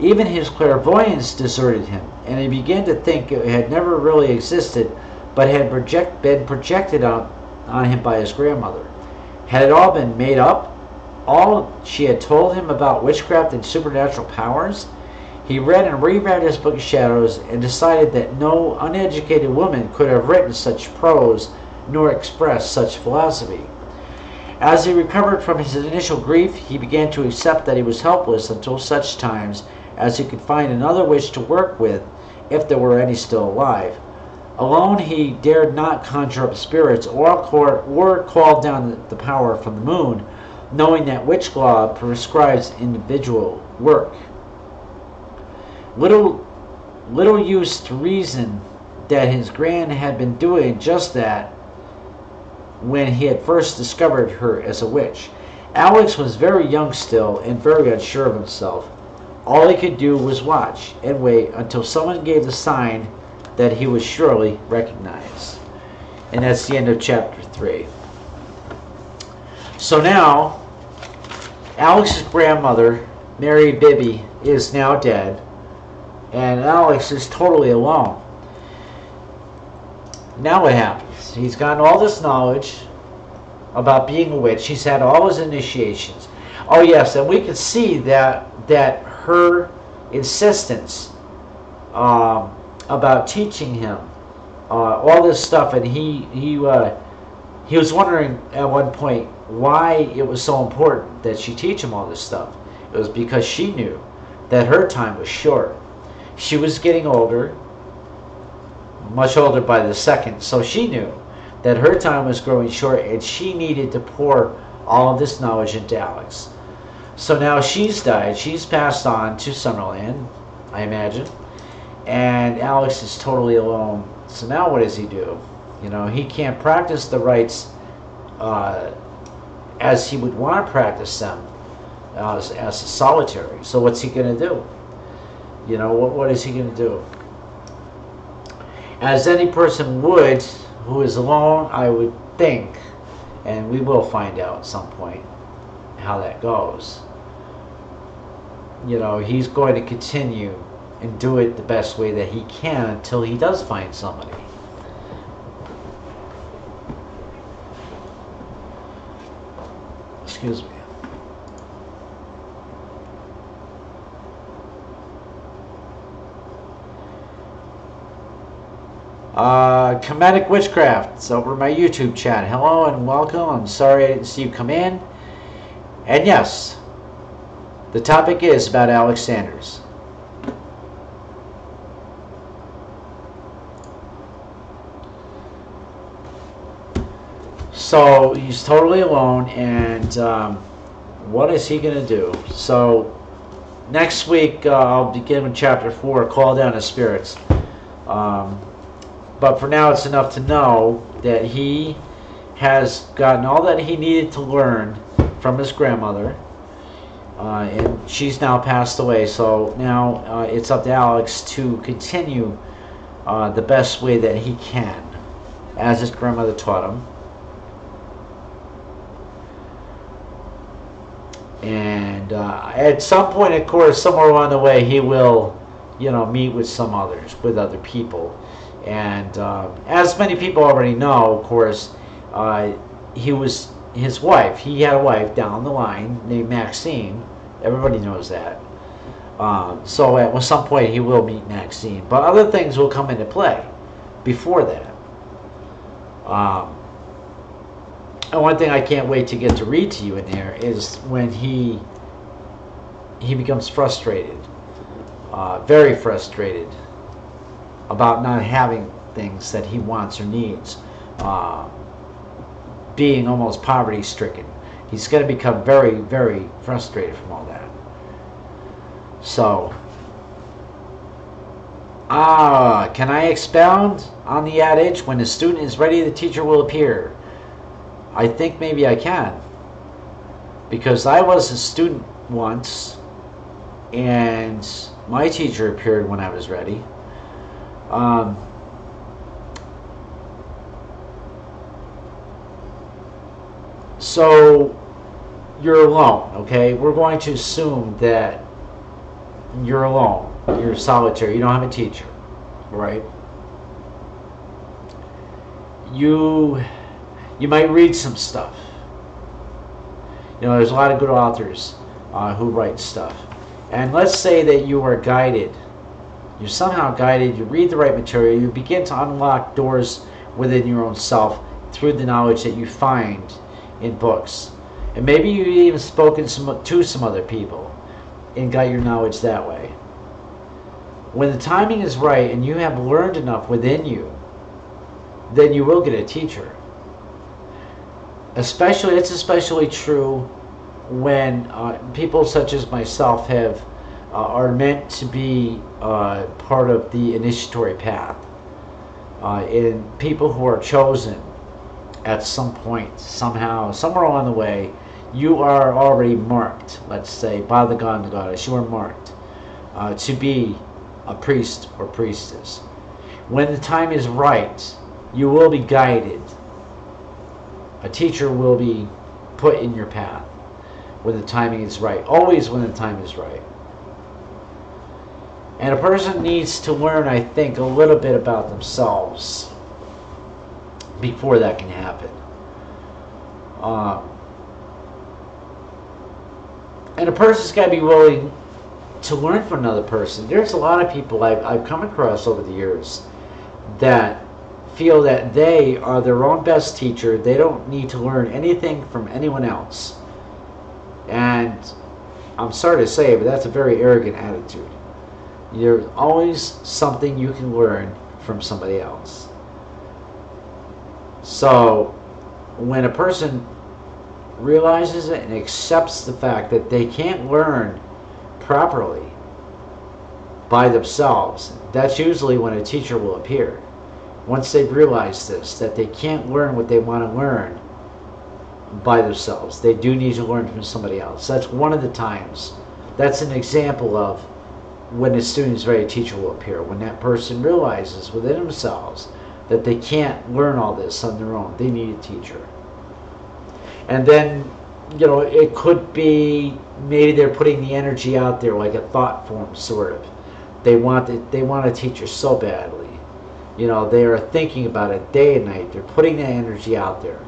Even his clairvoyance deserted him, and he began to think it had never really existed, but had been projected on him by his grandmother. Had it all been made up? All she had told him about witchcraft and supernatural powers? He read and reread his Book of Shadows and decided that no uneducated woman could have written such prose nor expressed such philosophy. As he recovered from his initial grief, he began to accept that he was helpless until such times as he could find another witch to work with, if there were any still alive. Alone, he dared not conjure up spirits or call down the power from the moon, knowing that witch law prescribes individual work. Little use to reason that his gran had been doing just that when he had first discovered her as a witch. Alex was very young still and very unsure of himself. All he could do was watch and wait until someone gave the sign that he would surely recognize. And that's the end of chapter 3. So now, Alex's grandmother, Mary Bibby, is now dead, and Alex is totally alone. Now what happens? He's gotten all this knowledge about being a witch. He's had all his initiations. Oh yes, and we can see that her insistence about teaching him all this stuff, and he was wondering at one point why it was so important that she teach him all this stuff. It was because she knew that her time was short. She was getting older, much older by the second, so she knew that her time was growing short, and she needed to pour all of this knowledge into Alex. So now she's died, she's passed on to Summerland, I imagine, and Alex is totally alone. So now what does he do? You know, he can't practice the rites as he would want to practice them as a solitary. So what's he going to do? You know, what is he going to do? As any person would who is alone, I would think, and we will find out at some point how that goes. You know, he's going to continue and do it the best way that he can until he does find somebody. Excuse me. Comedic Witchcraft. It's over my YouTube chat. Hello and welcome. I'm sorry I didn't see you come in. And yes, the topic is about Alex Sanders. So he's totally alone, and what is he going to do? So next week I'll begin with chapter 4, Call Down the Spirits. But for now, it's enough to know that he has gotten all that he needed to learn from his grandmother, and she's now passed away. So now it's up to Alex to continue the best way that he can, as his grandmother taught him. And at some point, of course, somewhere along the way, he will, meet with other people. And as many people already know, of course, his wife. He had a wife down the line named Maxine. Everybody knows that. So at some point, he will meet Maxine. But other things will come into play before that. And one thing I can't wait to get to read to you in there is when he becomes frustrated, very frustrated about not having things that he wants or needs, being almost poverty stricken. He's going to become very, very frustrated from all that. So, can I expound on the adage, when the student is ready, the teacher will appear? I think maybe I can, because I was a student once, and my teacher appeared when I was ready. So you're alone, okay? We're going to assume that you're alone, you're solitary, you don't have a teacher, right? You might read some stuff. There's a lot of good authors who write stuff. And let's say that you are guided. You're somehow guided. You read the right material. You begin to unlock doors within your own self through the knowledge that you find in books. And maybe you've even spoken to some other people and got your knowledge that way. When the timing is right and you have learned enough within you, then you will get a teacher. It's especially true when people such as myself are meant to be part of the initiatory path. In people who are chosen at some point, somehow, somewhere along the way, you are already marked, let's say, by the god and the goddess. You are marked to be a priest or priestess. When the time is right, you will be guided. A teacher will be put in your path when the timing is right. Always when the time is right. And a person needs to learn, I think, a little bit about themselves before that can happen. And a person's got to be willing to learn from another person. There's a lot of people I've come across over the years that feel that they are their own best teacher. They don't need to learn anything from anyone else. And I'm sorry to say it, but that's a very arrogant attitude. There's always something you can learn from somebody else. So when a person realizes it and accepts the fact that they can't learn properly by themselves, that's usually when a teacher will appear. Once they've realized this, that they can't learn what they want to learn by themselves, they do need to learn from somebody else. That's one of the times. That's an example of when the student is ready, a teacher will appear. When that person realizes within themselves that they can't learn all this on their own, they need a teacher. And then, it could be maybe they're putting the energy out there like a thought form, sort of. They want a teacher so badly. They are thinking about it day and night. They're putting that energy out there.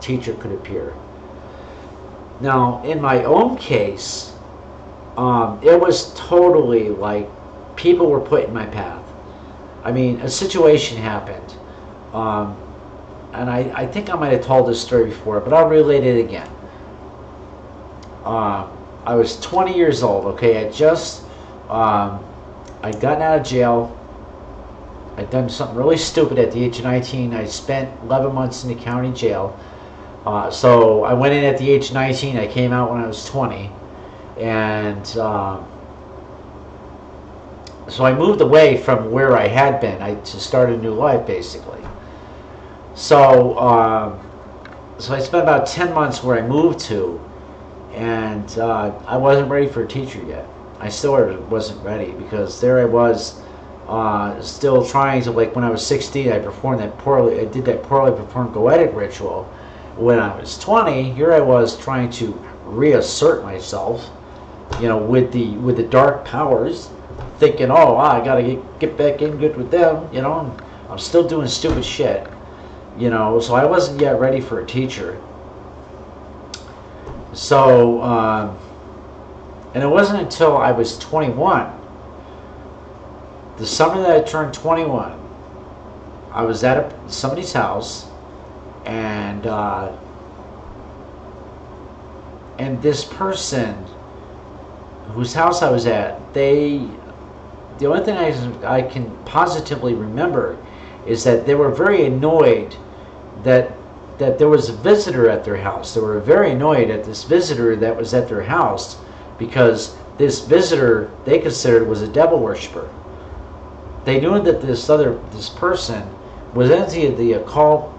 Teacher could appear. Now, in my own case, it was totally like people were put in my path. I mean, a situation happened. And I think I might have told this story before, but I'll relate it again. I was 20 years old, okay? I'd gotten out of jail. I'd done something really stupid at the age of 19. I spent 11 months in the county jail. So I went in at the age of 19. I came out when I was 20. And so I moved away from where I had been to start a new life, basically. So, so I spent about 10 months where I moved to, and I wasn't ready for a teacher yet. I still wasn't ready, because there I was, still trying to, like when I was 16, I did that poorly performed goetic ritual. When I was 20, here I was trying to reassert myself, with the dark powers, thinking, oh, I gotta get back in good with them, and I'm still doing stupid shit, so I wasn't yet ready for a teacher. So, and it wasn't until I was 21, the summer that I turned 21, I was at somebody's house, and this person whose house I was at, the only thing I can positively remember is that they were very annoyed that there was a visitor at their house. They were very annoyed at this visitor that was at their house, because this visitor they considered was a devil worshiper. They knew that this person was into the occult.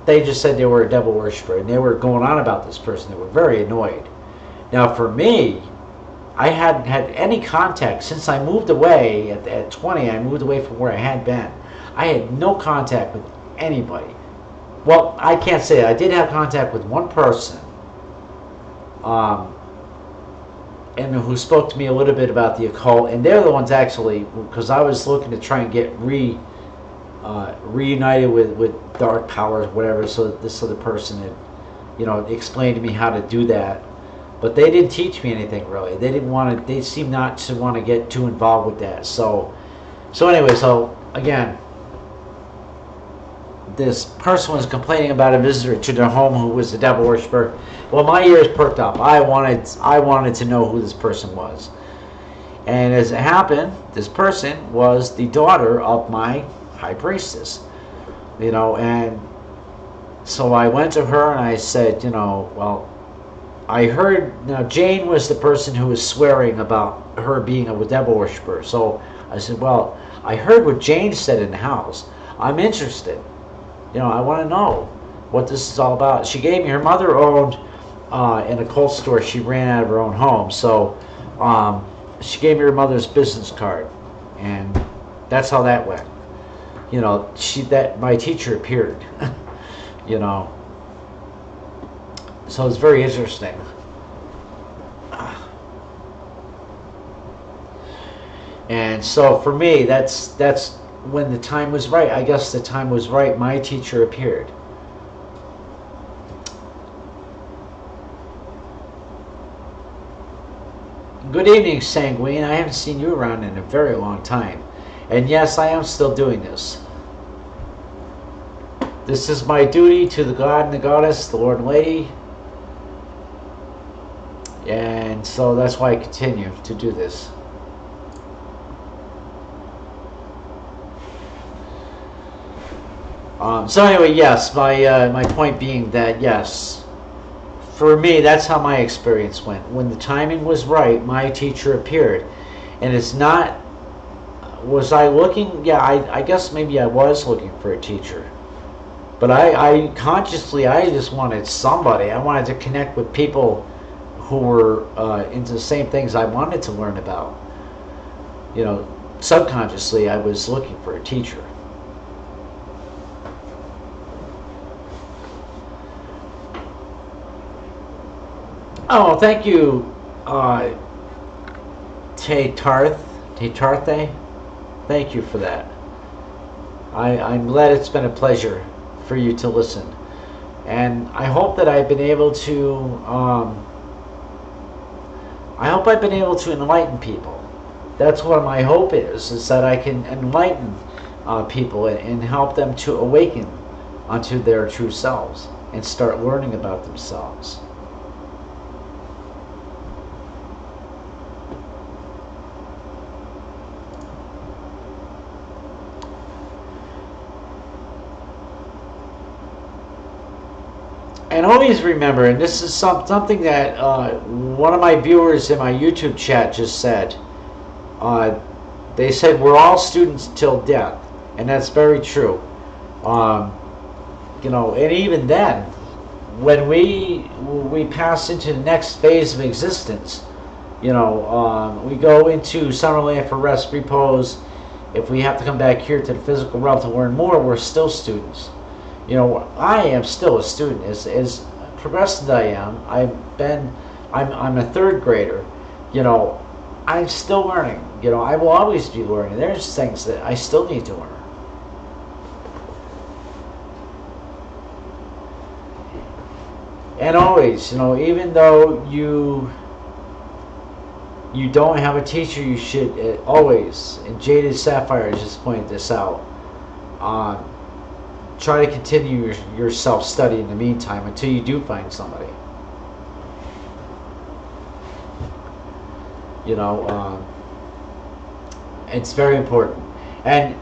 They just said they were a devil worshiper, and they were going on about this person. They were very annoyed. Now for me, I hadn't had any contact since I moved away at 20. I moved away from where I had been. I had no contact with anybody. Well, I can't say it. I did have contact with one person, and who spoke to me a little bit about the occult. And they're the ones actually, because I was looking to try and get reunited with dark powers, whatever. So this other person had, explained to me how to do that. But they didn't teach me anything really. They didn't want to. They seemed not to want to get too involved with that. So anyway, so again, this person was complaining about a visitor to their home who was a devil worshiper. Well, my ears perked up. I wanted to know who this person was. And as it happened, this person was the daughter of my high priestess. And so I went to her and I said, well, I heard, now Jane was the person who was swearing about her being a devil worshiper. So I said, well, I heard what Jane said in the house. I'm interested. I want to know what this is all about. She gave me, her mother owned an occult store she ran out of her own home. So she gave me her mother's business card. And that's how that went. My teacher appeared. So it's very interesting. And so for me, that's when the time was right. I guess the time was right. My teacher appeared. Good evening, Sanguine. I haven't seen you around in a very long time. And yes, I am still doing this. This is my duty to the God and the Goddess, the Lord and Lady. And so that's why I continue to do this. So anyway, yes, my point being that, yes, for me, that's how my experience went. When the timing was right, my teacher appeared. And it's not, was I looking? Yeah, I guess maybe I was looking for a teacher. But I consciously, I just wanted somebody. I wanted to connect with people who were into the same things I wanted to learn about. Subconsciously, I was looking for a teacher. Oh, thank you, Tarthe. Thank you for that. I'm glad it's been a pleasure for you to listen. And I hope that I've been able to, enlighten people. That's what my hope is that I can enlighten people and help them to awaken onto their true selves and start learning about themselves. And always remember, and this is something that one of my viewers in my YouTube chat just said. They said we're all students till death, and that's very true. You know, and even then, when we pass into the next phase of existence, you know, we go into Summerland for rest, repose. If we have to come back here to the physical realm to learn more, we're still students. You know, I am still a student. As progressive as I am, I'm a third grader. You know, I'm still learning. You know, I will always be learning. There's things that I still need to learn. And always, you know, even though you don't have a teacher, you should always, and Jaded Sapphire just pointed this out, try to continue your self-study in the meantime until you do find somebody. You know, it's very important. And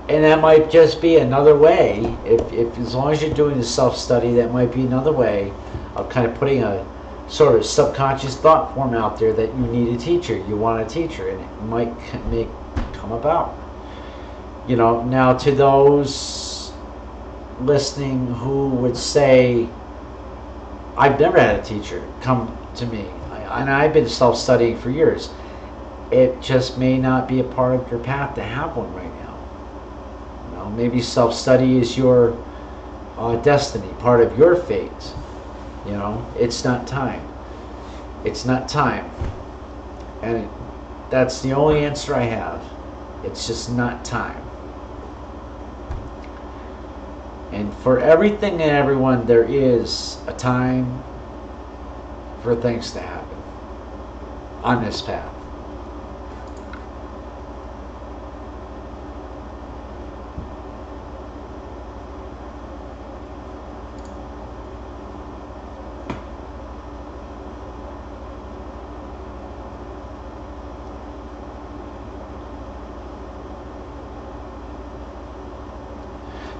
that might just be another way, if as long as you're doing the self-study, that might be another way of kind of putting a sort of subconscious thought form out there that you need a teacher, you want a teacher, and it might come about. You know, now to those listening who would say, I've never had a teacher come to me, and I've been self-studying for years, it just may not be a part of your path to have one right now. You know, maybe self-study is your destiny, part of your fate. You know, it's not time. It's not time. And that's the only answer I have. It's just not time. And for everything and everyone, there is a time for things to happen on this path.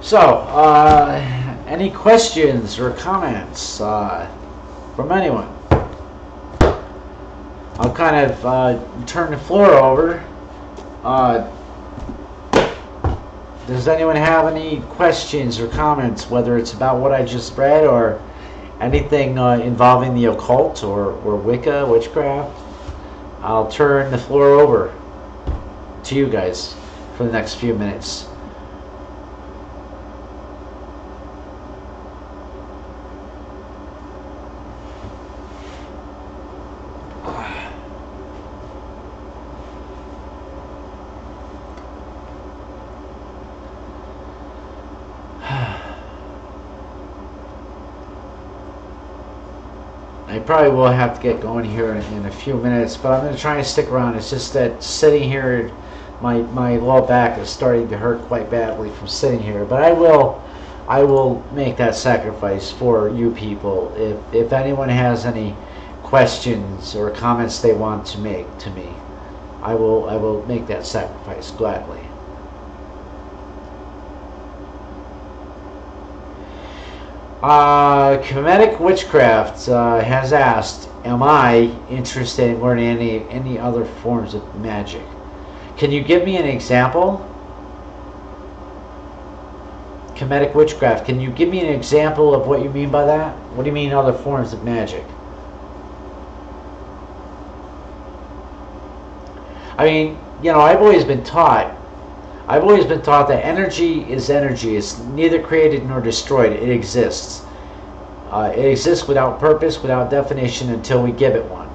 So, any questions or comments from anyone? I'll kind of turn the floor over. Does anyone have any questions or comments, whether it's about what I just read or anything involving the occult or Wicca, witchcraft? I'll turn the floor over to you guys for the next few minutes. I probably will have to get going here in a few minutes, but I'm going to try and stick around. It's just that sitting here, my low back is starting to hurt quite badly from sitting here. But I will make that sacrifice for you people. If anyone has any questions or comments they want to make to me, I will make that sacrifice gladly. Comedic Witchcraft has asked, am I interested in learning any other forms of magic? Can you give me an example? Comedic Witchcraft, can you give me an example of what you mean by that? What do you mean other forms of magic? I mean, you know, I've always been taught that energy is energy. It's neither created nor destroyed. It exists. It exists without purpose, without definition, until we give it one.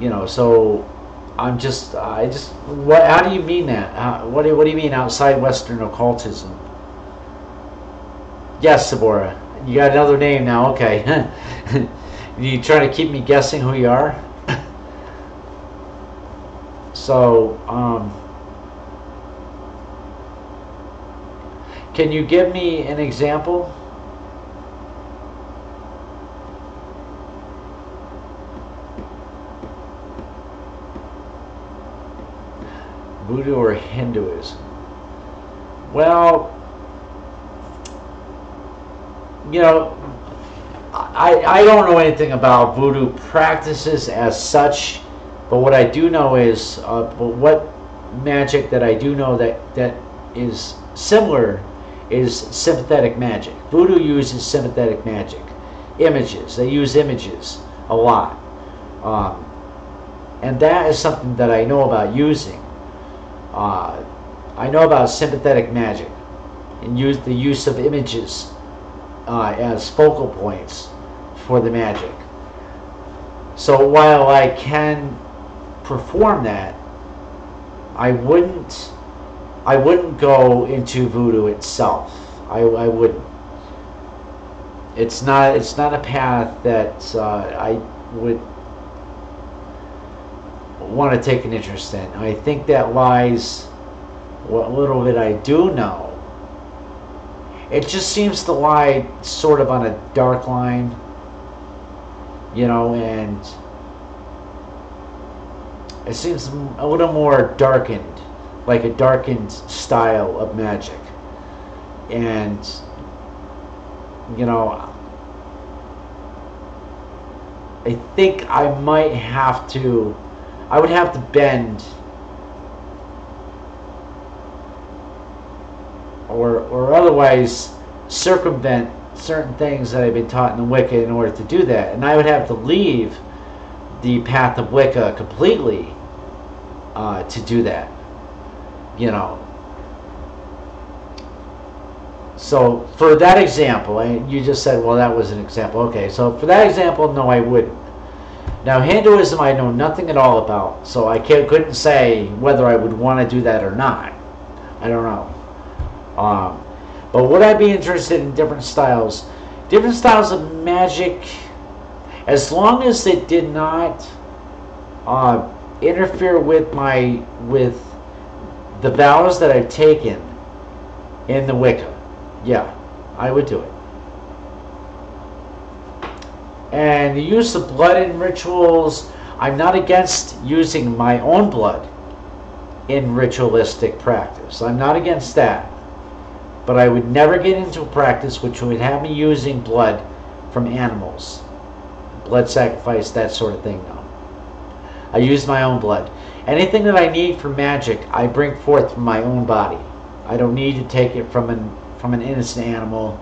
You know, so how do you mean that? What do you mean outside Western occultism? Yes, Sabora. You got another name now. Okay. You trying to keep me guessing who you are? So, can you give me an example? Voodoo or Hinduism? Well, you know, I don't know anything about voodoo practices as such, but what I do know is, what magic that I do know that is similar is sympathetic magic. Voodoo uses sympathetic magic. Images. They use images a lot. And that is something that I know about using. I know about sympathetic magic and the use of images as focal points for the magic. So while I can perform that, I wouldn't go into voodoo itself. I wouldn't. It's not a path that I would want to take an interest in. I think that lies what little bit I do know. It just seems to lie sort of on a dark line, and it seems a little more darkened, like a darkened style of magic. And I think I would have to bend or otherwise circumvent certain things that I've been taught in the Wicca in order to do that. And I would have to leave the path of Wicca completely to do that. So for that example, you just said, well, that was an example. Okay, so for that example, no, I wouldn't. Now, Hinduism I know nothing at all about, so I couldn't say whether I would want to do that or not. I don't know. But would I be interested in different styles of magic, as long as it did not interfere with the vows that I've taken in the Wicca? Yeah, I would do it. And the use of blood in rituals, I'm not against using my own blood in ritualistic practice. I'm not against that. But I would never get into a practice which would have me using blood from animals. Blood sacrifice, that sort of thing, no. I use my own blood. Anything that I need for magic, I bring forth from my own body. I don't need to take it from an innocent animal,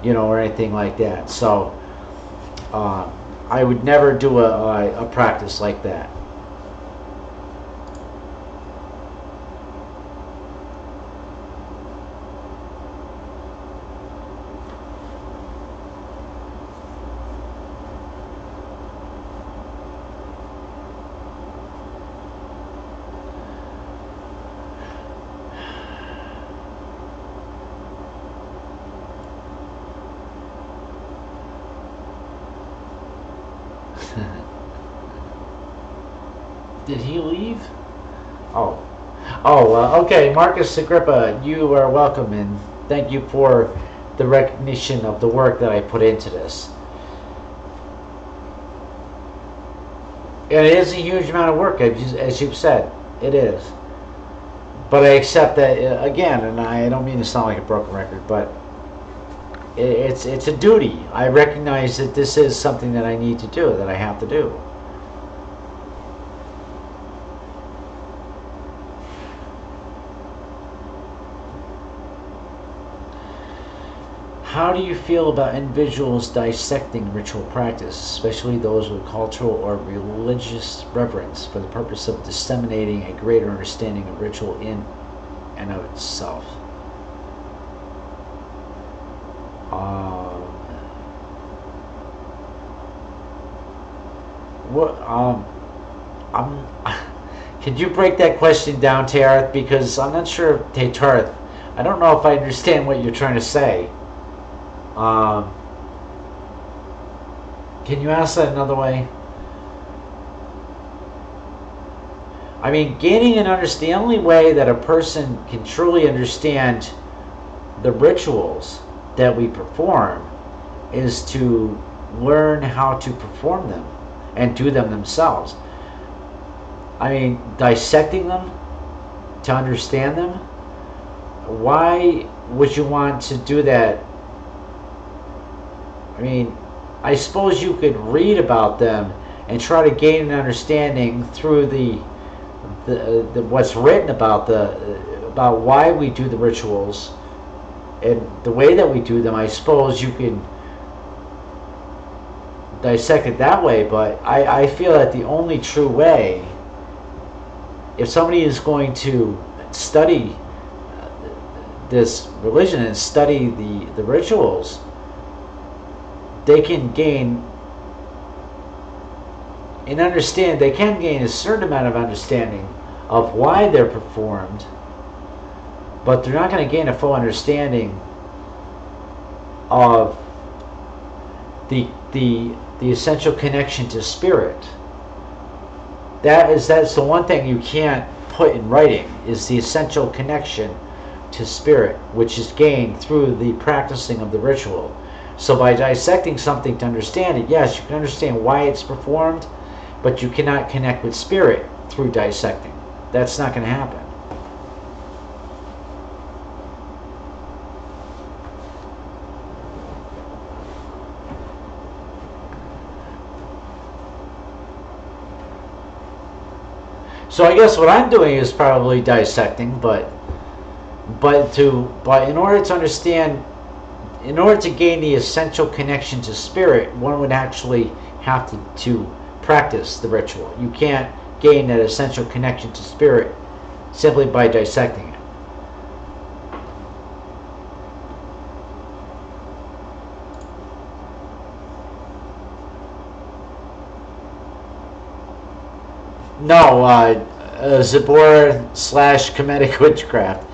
or anything like that. So I would never do a practice like that. Did he leave? Okay. Marcus Agrippa, you are welcome, and thank you for the recognition of the work that I put into this. And it is a huge amount of work, as you've said. It is. But I accept that, again, and I don't mean to sound like a broken record, but it's a duty. I recognize that this is something that I need to do, that I have to do. How do you feel about individuals dissecting ritual practice, especially those with cultural or religious reverence, for the purpose of disseminating a greater understanding of ritual in and of itself? Could you break that question down, Tarth? Because I'm not sure, Tarth. I don't know if I understand what you're trying to say. Can you ask that another way? I mean, gaining an understanding, the only way that a person can truly understand the rituals that we perform is to learn how to perform them and do them themselves. I mean, dissecting them to understand them, why would you want to do that mean, I suppose you could read about them and try to gain an understanding through the what's written about about why we do the rituals and the way that we do them. I suppose you can dissect it that way, but I feel that the only true way, if somebody is going to study this religion and study the rituals, they can gain and understand, they can gain a certain amount of understanding of why they're performed, but they're not going to gain a full understanding of the essential connection to spirit. That's the one thing you can't put in writing, is the essential connection to spirit, which is gained through the practicing of the ritual. So by dissecting something to understand it, yes, you can understand why it's performed, but you cannot connect with spirit through dissecting. That's not going to happen. So I guess what I'm doing is probably dissecting, but in order to understand, in order to gain the essential connection to spirit, one would actually have to practice the ritual. You can't gain that essential connection to spirit simply by dissecting it. No, Zabor/Kemetic witchcraft.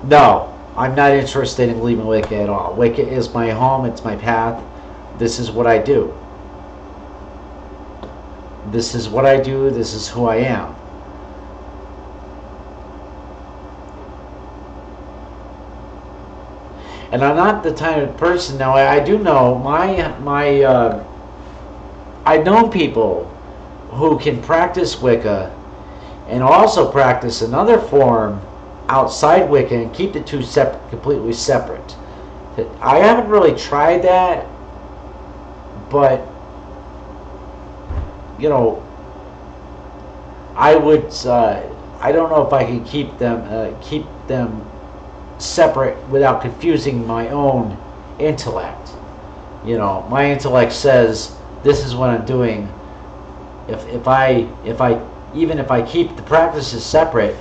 No, I'm not interested in leaving Wicca at all. Wicca is my home, it's my path. This is what I do. This is what I do, this is who I am. And I'm not the type of person, now I do know, I know people who can practice Wicca and also practice another form outside Wicca and keep the two completely separate. I haven't really tried that, but you know, I would. I don't know if I can keep them separate without confusing my own intellect. You know, my intellect says this is what I'm doing. If I even if I keep the practices separate,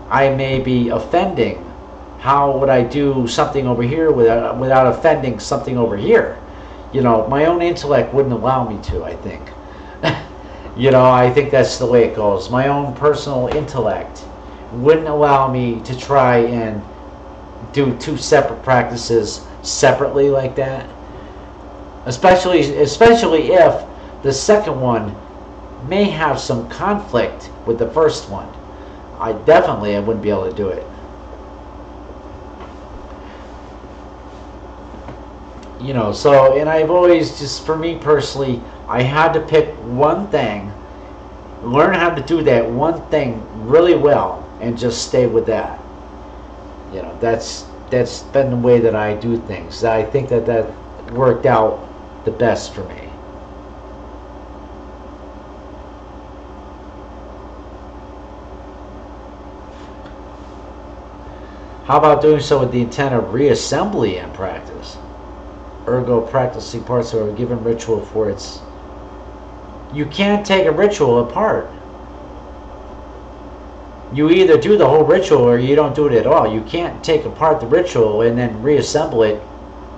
I may be offending. How would I do something over here without offending something over here? You know, my own intellect wouldn't allow me to, I think. You know, I think that's the way it goes. My own personal intellect wouldn't allow me to try and do two separate practices separately like that. Especially if the second one may have some conflict with the first one. I wouldn't be able to do it. You know, so, and I've always, just for me personally, I had to pick one thing, learn how to do that one thing really well, and just stay with that. You know, that's been the way that I do things. I think that worked out the best for me. How about doing so with the intent of reassembly in practice? Ergo, practicing parts of a given ritual for its... You can't take a ritual apart. You either do the whole ritual or you don't do it at all. You can't take apart the ritual and then reassemble it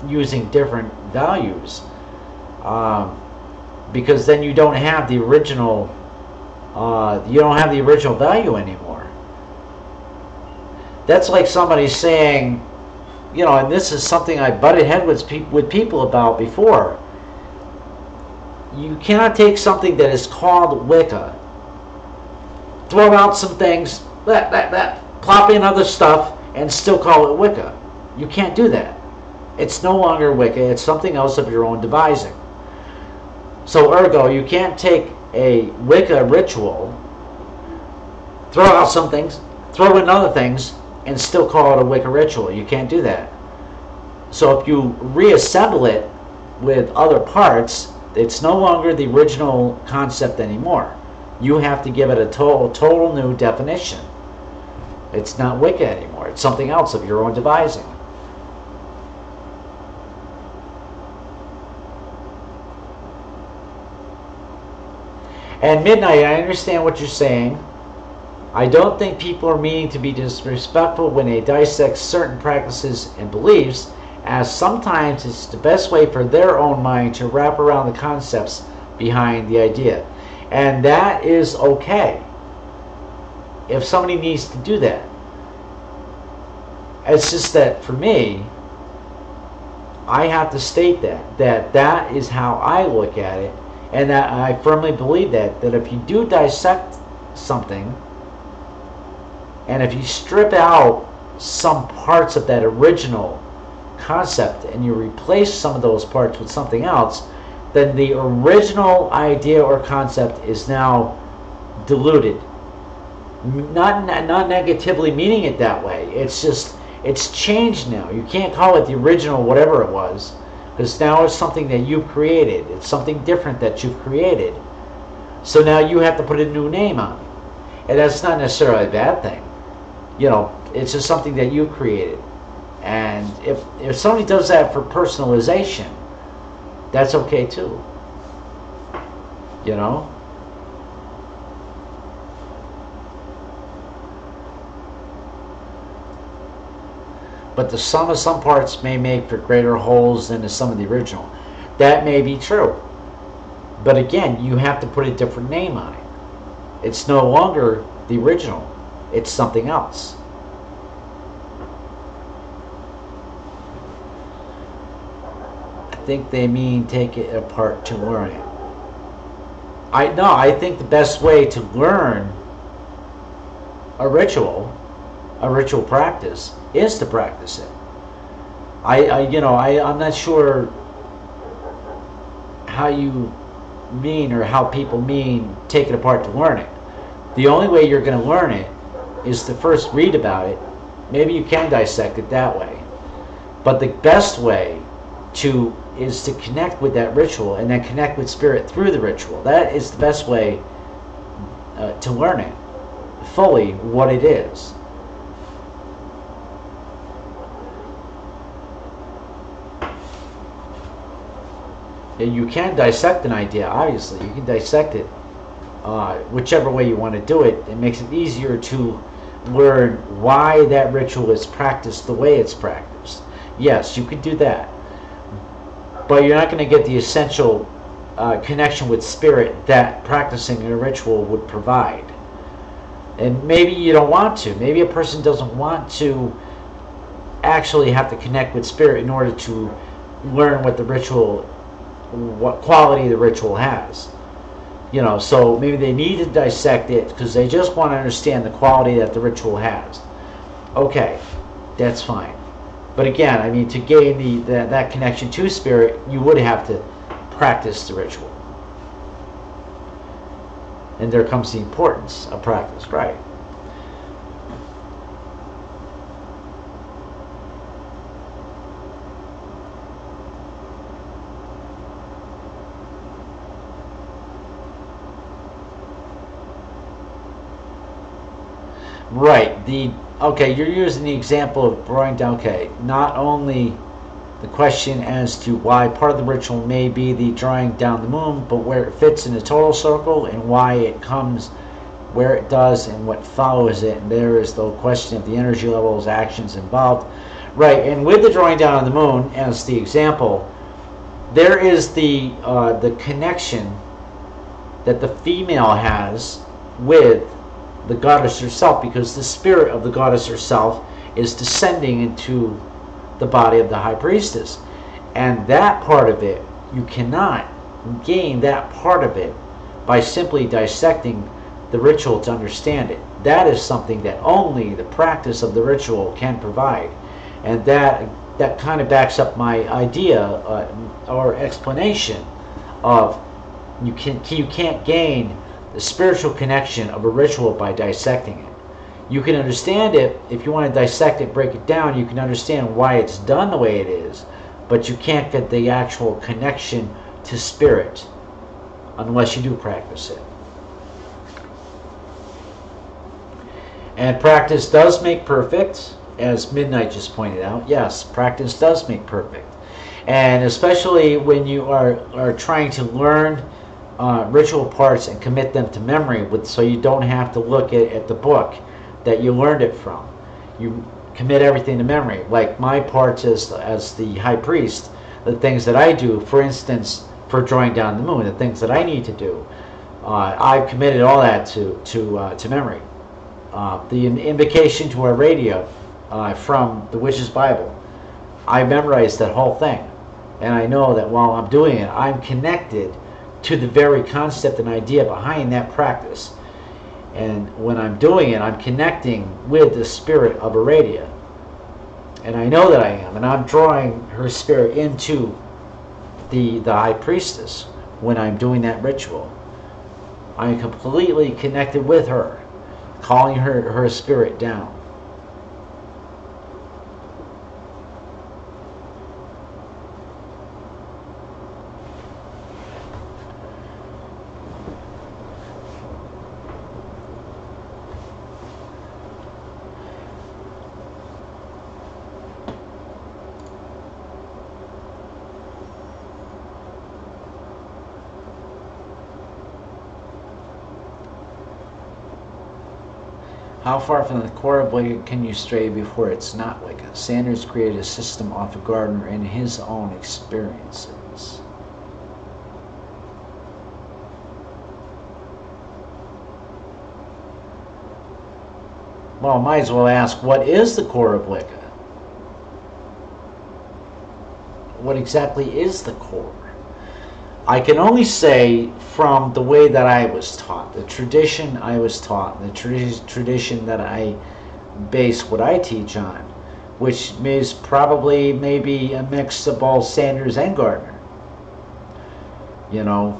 using different values. Because then you don't have the original value anymore. That's like somebody saying, you know, and this is something I butted heads with people about before. You cannot take something that is called Wicca, throw out some things, plop in other stuff, and still call it Wicca. You can't do that. It's no longer Wicca, it's something else of your own devising. So ergo, you can't take a Wicca ritual, throw out some things, throw in other things, and still call it a Wicca ritual. You can't do that. So if you reassemble it with other parts, it's no longer the original concept anymore. You have to give it a total new definition. It's not Wicca anymore. It's something else of your own devising. And Midnight, I understand what you're saying. I don't think people are meaning to be disrespectful when they dissect certain practices and beliefs, as sometimes it's the best way for their own mind to wrap around the concepts behind the idea. And that is okay if somebody needs to do that. It's just that for me, I have to state that is how I look at it, and that I firmly believe that if you do dissect something, and if you strip out some parts of that original concept and you replace some of those parts with something else, then the original idea or concept is now diluted. Not negatively meaning it that way. It's just, it's changed now. You can't call it the original whatever it was, because now it's something that you've created. It's something different that you've created. So now you have to put a new name on it. And that's not necessarily a bad thing. You know, it's just something that you created. And if somebody does that for personalization, that's okay too. You know? But the sum of some parts may make for greater wholes than the sum of the original. That may be true. But again, you have to put a different name on it. It's no longer the original. It's something else. I think they mean take it apart to learn it. I think the best way to learn a ritual practice is to practice it. I'm not sure how you mean, or how people mean take it apart to learn it. The only way you're going to learn it is to first read about it. Maybe you can dissect it that way, but the best way is to connect with that ritual, and then connect with spirit through the ritual. That is the best way to learn it fully, what it is. You can dissect an idea, obviously. You can dissect it whichever way you want to do it. It makes it easier to learn why that ritual is practiced the way it's practiced. Yes, you could do that. But you're not going to get the essential connection with spirit that practicing a ritual would provide. And maybe you don't want to. Maybe a person doesn't want to actually have to connect with spirit in order to learn what the ritual, what quality the ritual has. You know, so maybe they need to dissect it because they just want to understand the quality that the ritual has. Okay, that's fine. But again, I mean, to gain that connection to spirit, you would have to practice the ritual. And there comes the importance of practice, right? Right. Okay, you're using the example of drawing down. Okay, not only the question as to why part of the ritual may be the drawing down the moon, but where it fits in the total circle and why it comes where it does and what follows it. And there is the question of the energy levels, actions involved. Right. And with the drawing down on the moon as the example, there is the connection that the female has with the goddess herself, because the spirit of the goddess herself is descending into the body of the high priestess. And that part of it, you cannot gain that part of it by simply dissecting the ritual to understand it. That is something that only the practice of the ritual can provide. And that kind of backs up my idea or explanation of you can't gain the spiritual connection of a ritual by dissecting it. You can understand it if you want to dissect it, break it down. You can understand why it's done the way it is, but you can't get the actual connection to spirit unless you do practice it. And practice does make perfect, as Midnight just pointed out. Yes, practice does make perfect. And especially when you are trying to learn ritual parts and commit them to memory, so you don't have to look at the book that you learned it from. You commit everything to memory. Like my parts as the high priest, the things that I do, for instance, for drawing down the moon, the things that I need to do, I've committed all that to memory. The invocation to Aradia from the Witch's Bible, I memorized that whole thing. And I know that while I'm doing it, I'm connected to the very concept and idea behind that practice. And when I'm doing it, I'm connecting with the spirit of Aradia. And I know that I am. And I'm drawing her spirit into the high priestess when I'm doing that ritual. I'm completely connected with her, calling her spirit down. How far from the core of Wicca can you stray before it's not Wicca? Sanders created a system off of Gardner in his own experiences. Well, I might as well ask, what is the core of Wicca? What exactly is the core? I can only say from the way that I was taught, the tradition I was taught, the tradition that I base what I teach on, which is probably maybe a mix of both Sanders and Gardner. You know,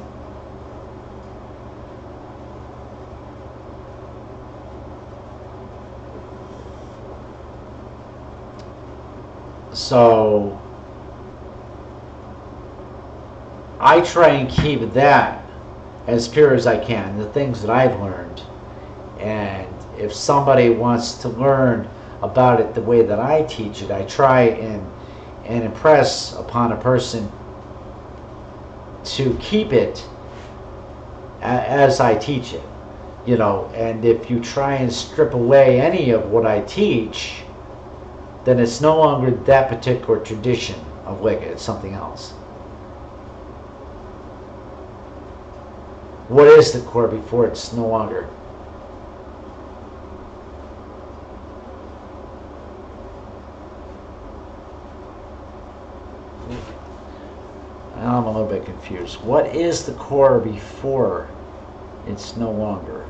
so I try and keep that as pure as I can, the things that I've learned. And if somebody wants to learn about it the way that I teach it, I try and impress upon a person to keep it as I teach it. You know, and if you try and strip away any of what I teach, then it's no longer that particular tradition of Wicca, it's something else. What is the core before it's no longer? I'm a little bit confused. What is the core before it's no longer?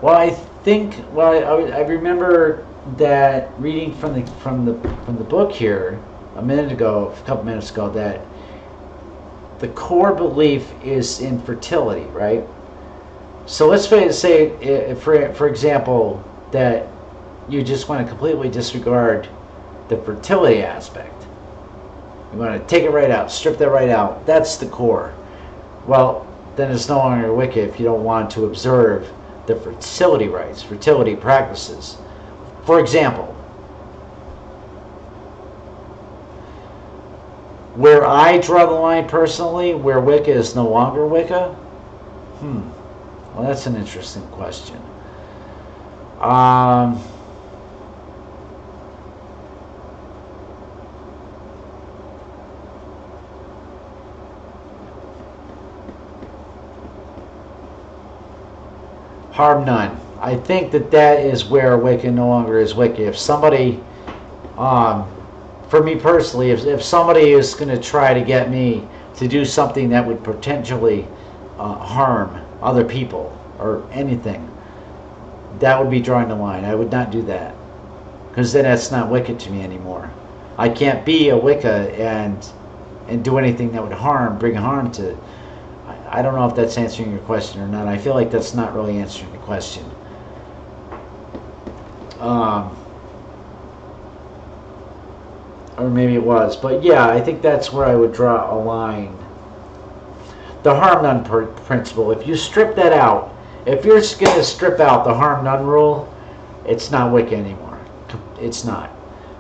Well, I think. Well, I remember that reading from the book here a couple minutes ago, that the core belief is in fertility, right? So let's say, for example, that you just want to completely disregard the fertility aspect. You want to take it right out, strip that right out. That's the core. Well, then it's no longer Wicca if you don't want to observe the fertility rites, fertility practices. For example, where I draw the line personally, where Wicca is no longer Wicca, well, that's an interesting question. Harm none. I think that is where Wicca no longer is Wicca. If somebody, for me personally, if somebody is going to try to get me to do something that would potentially harm other people or anything, that would be drawing the line. I would not do that, because then that's not Wicca to me anymore. I can't be a Wicca and and do anything that would bring harm to. I don't know if that's answering your question or not. I feel like that's not really answering the question. Or maybe it was, but yeah, I think that's where I would draw a line. The harm none principle, if you strip that out, if you're going to strip out the harm none rule, it's not Wicca anymore. It's not.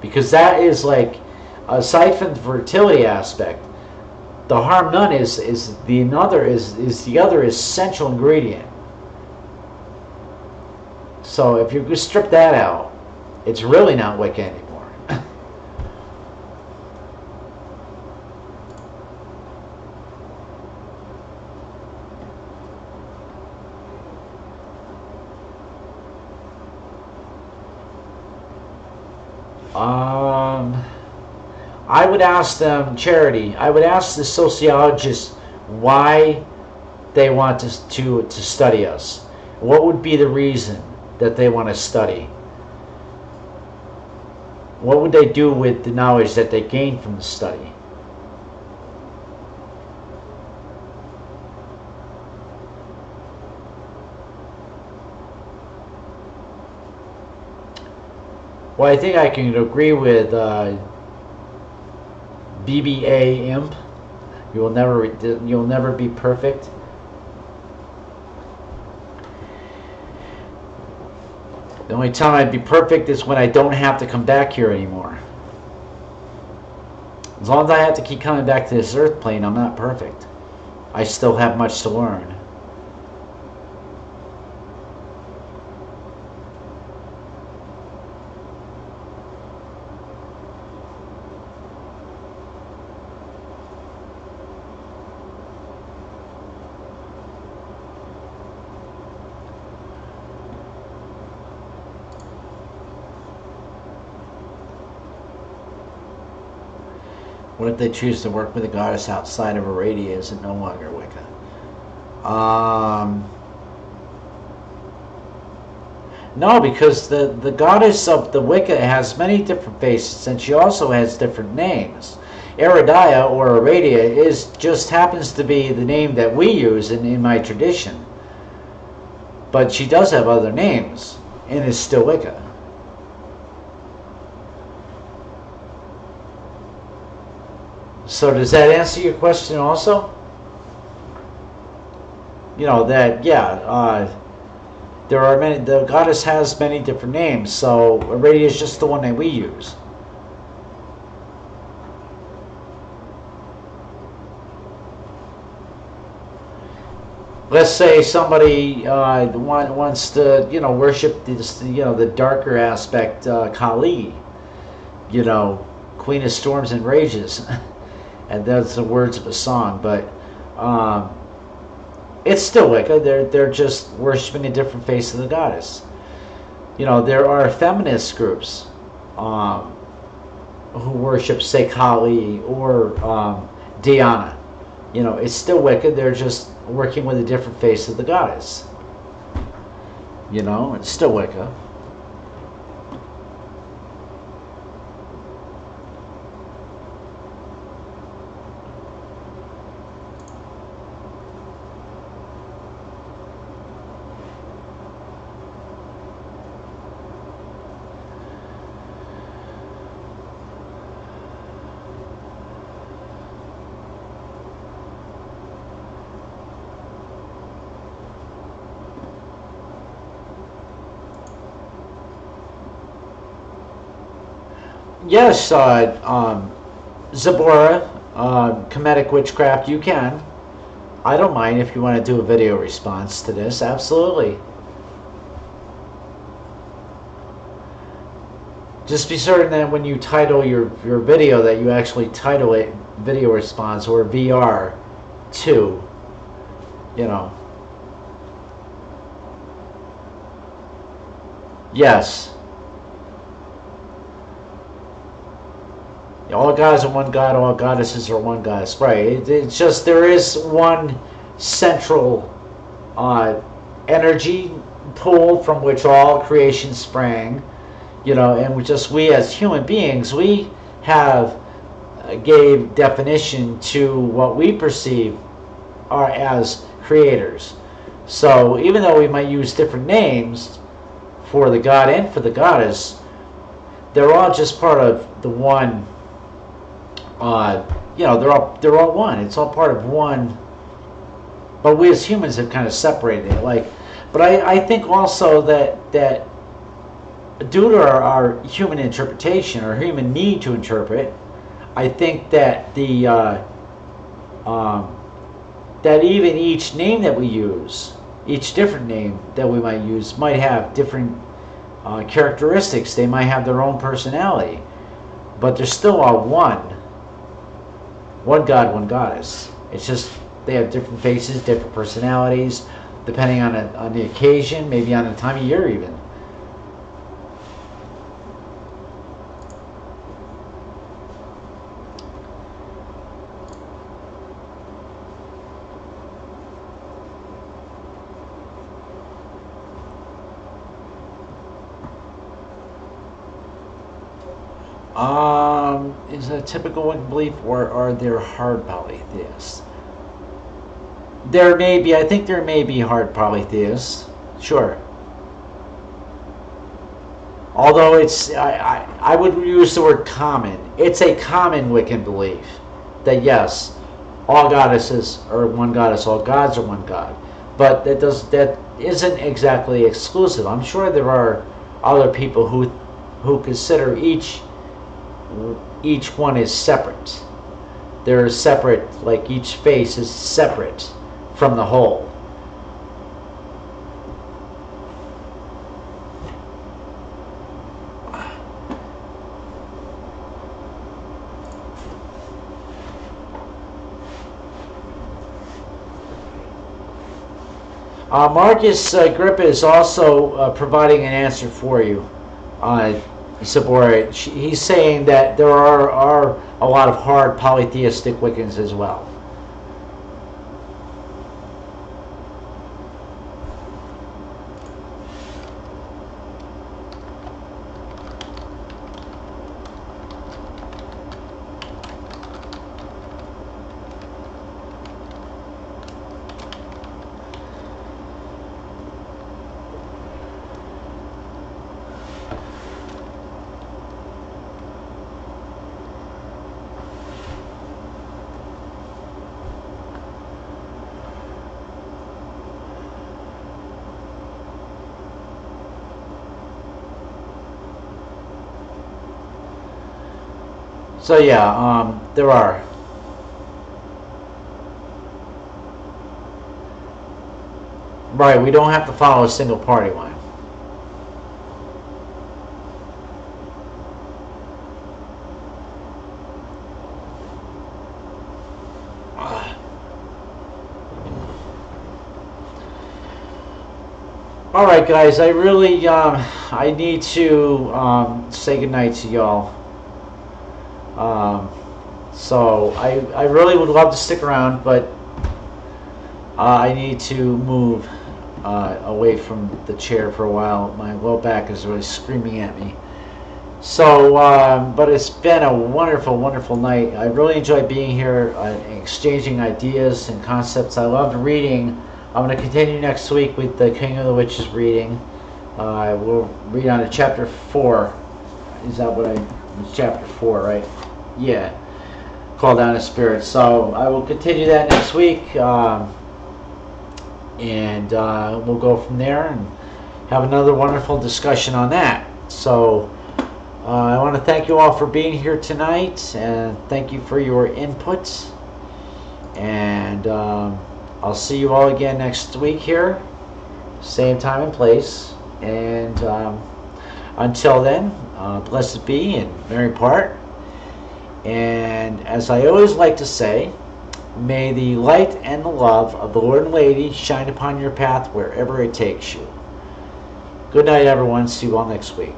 Because that is like, aside from the fertility aspect, the harm none is the other essential ingredient. So if you strip that out, it's really not Wicca anymore. I would ask them, Charity, I would ask the sociologists why they want to study us. What would be the reason that they want to study? What would they do with the knowledge that they gain from the study? Well, I think I can agree with BBA Imp. You'll never be perfect. The only time I'd be perfect is when I don't have to come back here anymore. As long as I have to keep coming back to this earth plane, I'm not perfect. I still have much to learn. What if they choose to work with a goddess outside of Aradia? Is it no longer Wicca? No, because the goddess of the Wicca has many different faces, and she also has different names. Aradia or Aradia just happens to be the name that we use in my tradition. But she does have other names, and is still Wicca. So does that answer your question also? You know that, yeah, there are many, the goddess has many different names, so Aradia is just the one that we use. Let's say somebody wants to, worship this, the darker aspect, Kali, Queen of Storms and Rages. And that's the words of a song, but it's still Wicca. They're just worshiping a different face of the goddess. There are feminist groups who worship, say, Kali or Diana. It's still Wicca. They're just working with a different face of the goddess. It's still Wicca. Yes, Zabora, Comedic Witchcraft, you can. I don't mind if you want to do a video response to this, absolutely. Just be certain that when you title your video that you actually title it video response or VR 2, Yes. All gods are one god, all goddesses are one goddess. Right. It's just there is one central energy pool from which all creation sprang. And we as human beings, we have gave definition to what we perceive are as creators. So even though we might use different names for the god and for the goddess, they're all just part of the one. They're all one. It's all part of one. But we as humans have kind of separated it. But I think also that due to our human interpretation or human need to interpret, I think that that even each name that we use, each different name that we might use, might have different characteristics. They might have their own personality, but they're still all one god, one goddess. It's just they have different faces, different personalities, depending on the occasion, maybe on the time of year even. Is it a typical Wiccan belief, or are there hard polytheists? There may be. I think there may be hard polytheists. Sure. Although I would use the word common. It's a common Wiccan belief that yes, all goddesses are one goddess, all gods are one god. But that isn't exactly exclusive. I'm sure there are other people who consider each one is separate. They're separate, like each face is separate from the whole. Marcus Grippa is also providing an answer for you. Sabora, he's saying that there are a lot of hard polytheistic Wiccans as well. So yeah, there are. Right, we don't have to follow a single party line. All right, guys, I really I need to say goodnight to y'all. So I really would love to stick around, but I need to move away from the chair for a while. My low back is really screaming at me. So, but it's been a wonderful, wonderful night. I really enjoyed being here, exchanging ideas and concepts. I loved reading. I'm going to continue next week with the King of the Witches reading. We'll read on to chapter 4. Is that what it's chapter 4, right? Yeah, Call Down a Spirit. So I will continue that next week, and we'll go from there and have another wonderful discussion on that. So I want to thank you all for being here tonight, and thank you for your input. And I'll see you all again next week here, same time and place. And until then, blessed be and merry part. And as I always like to say, may the light and the love of the Lord and Lady shine upon your path wherever it takes you. Good night, everyone. See you all next week.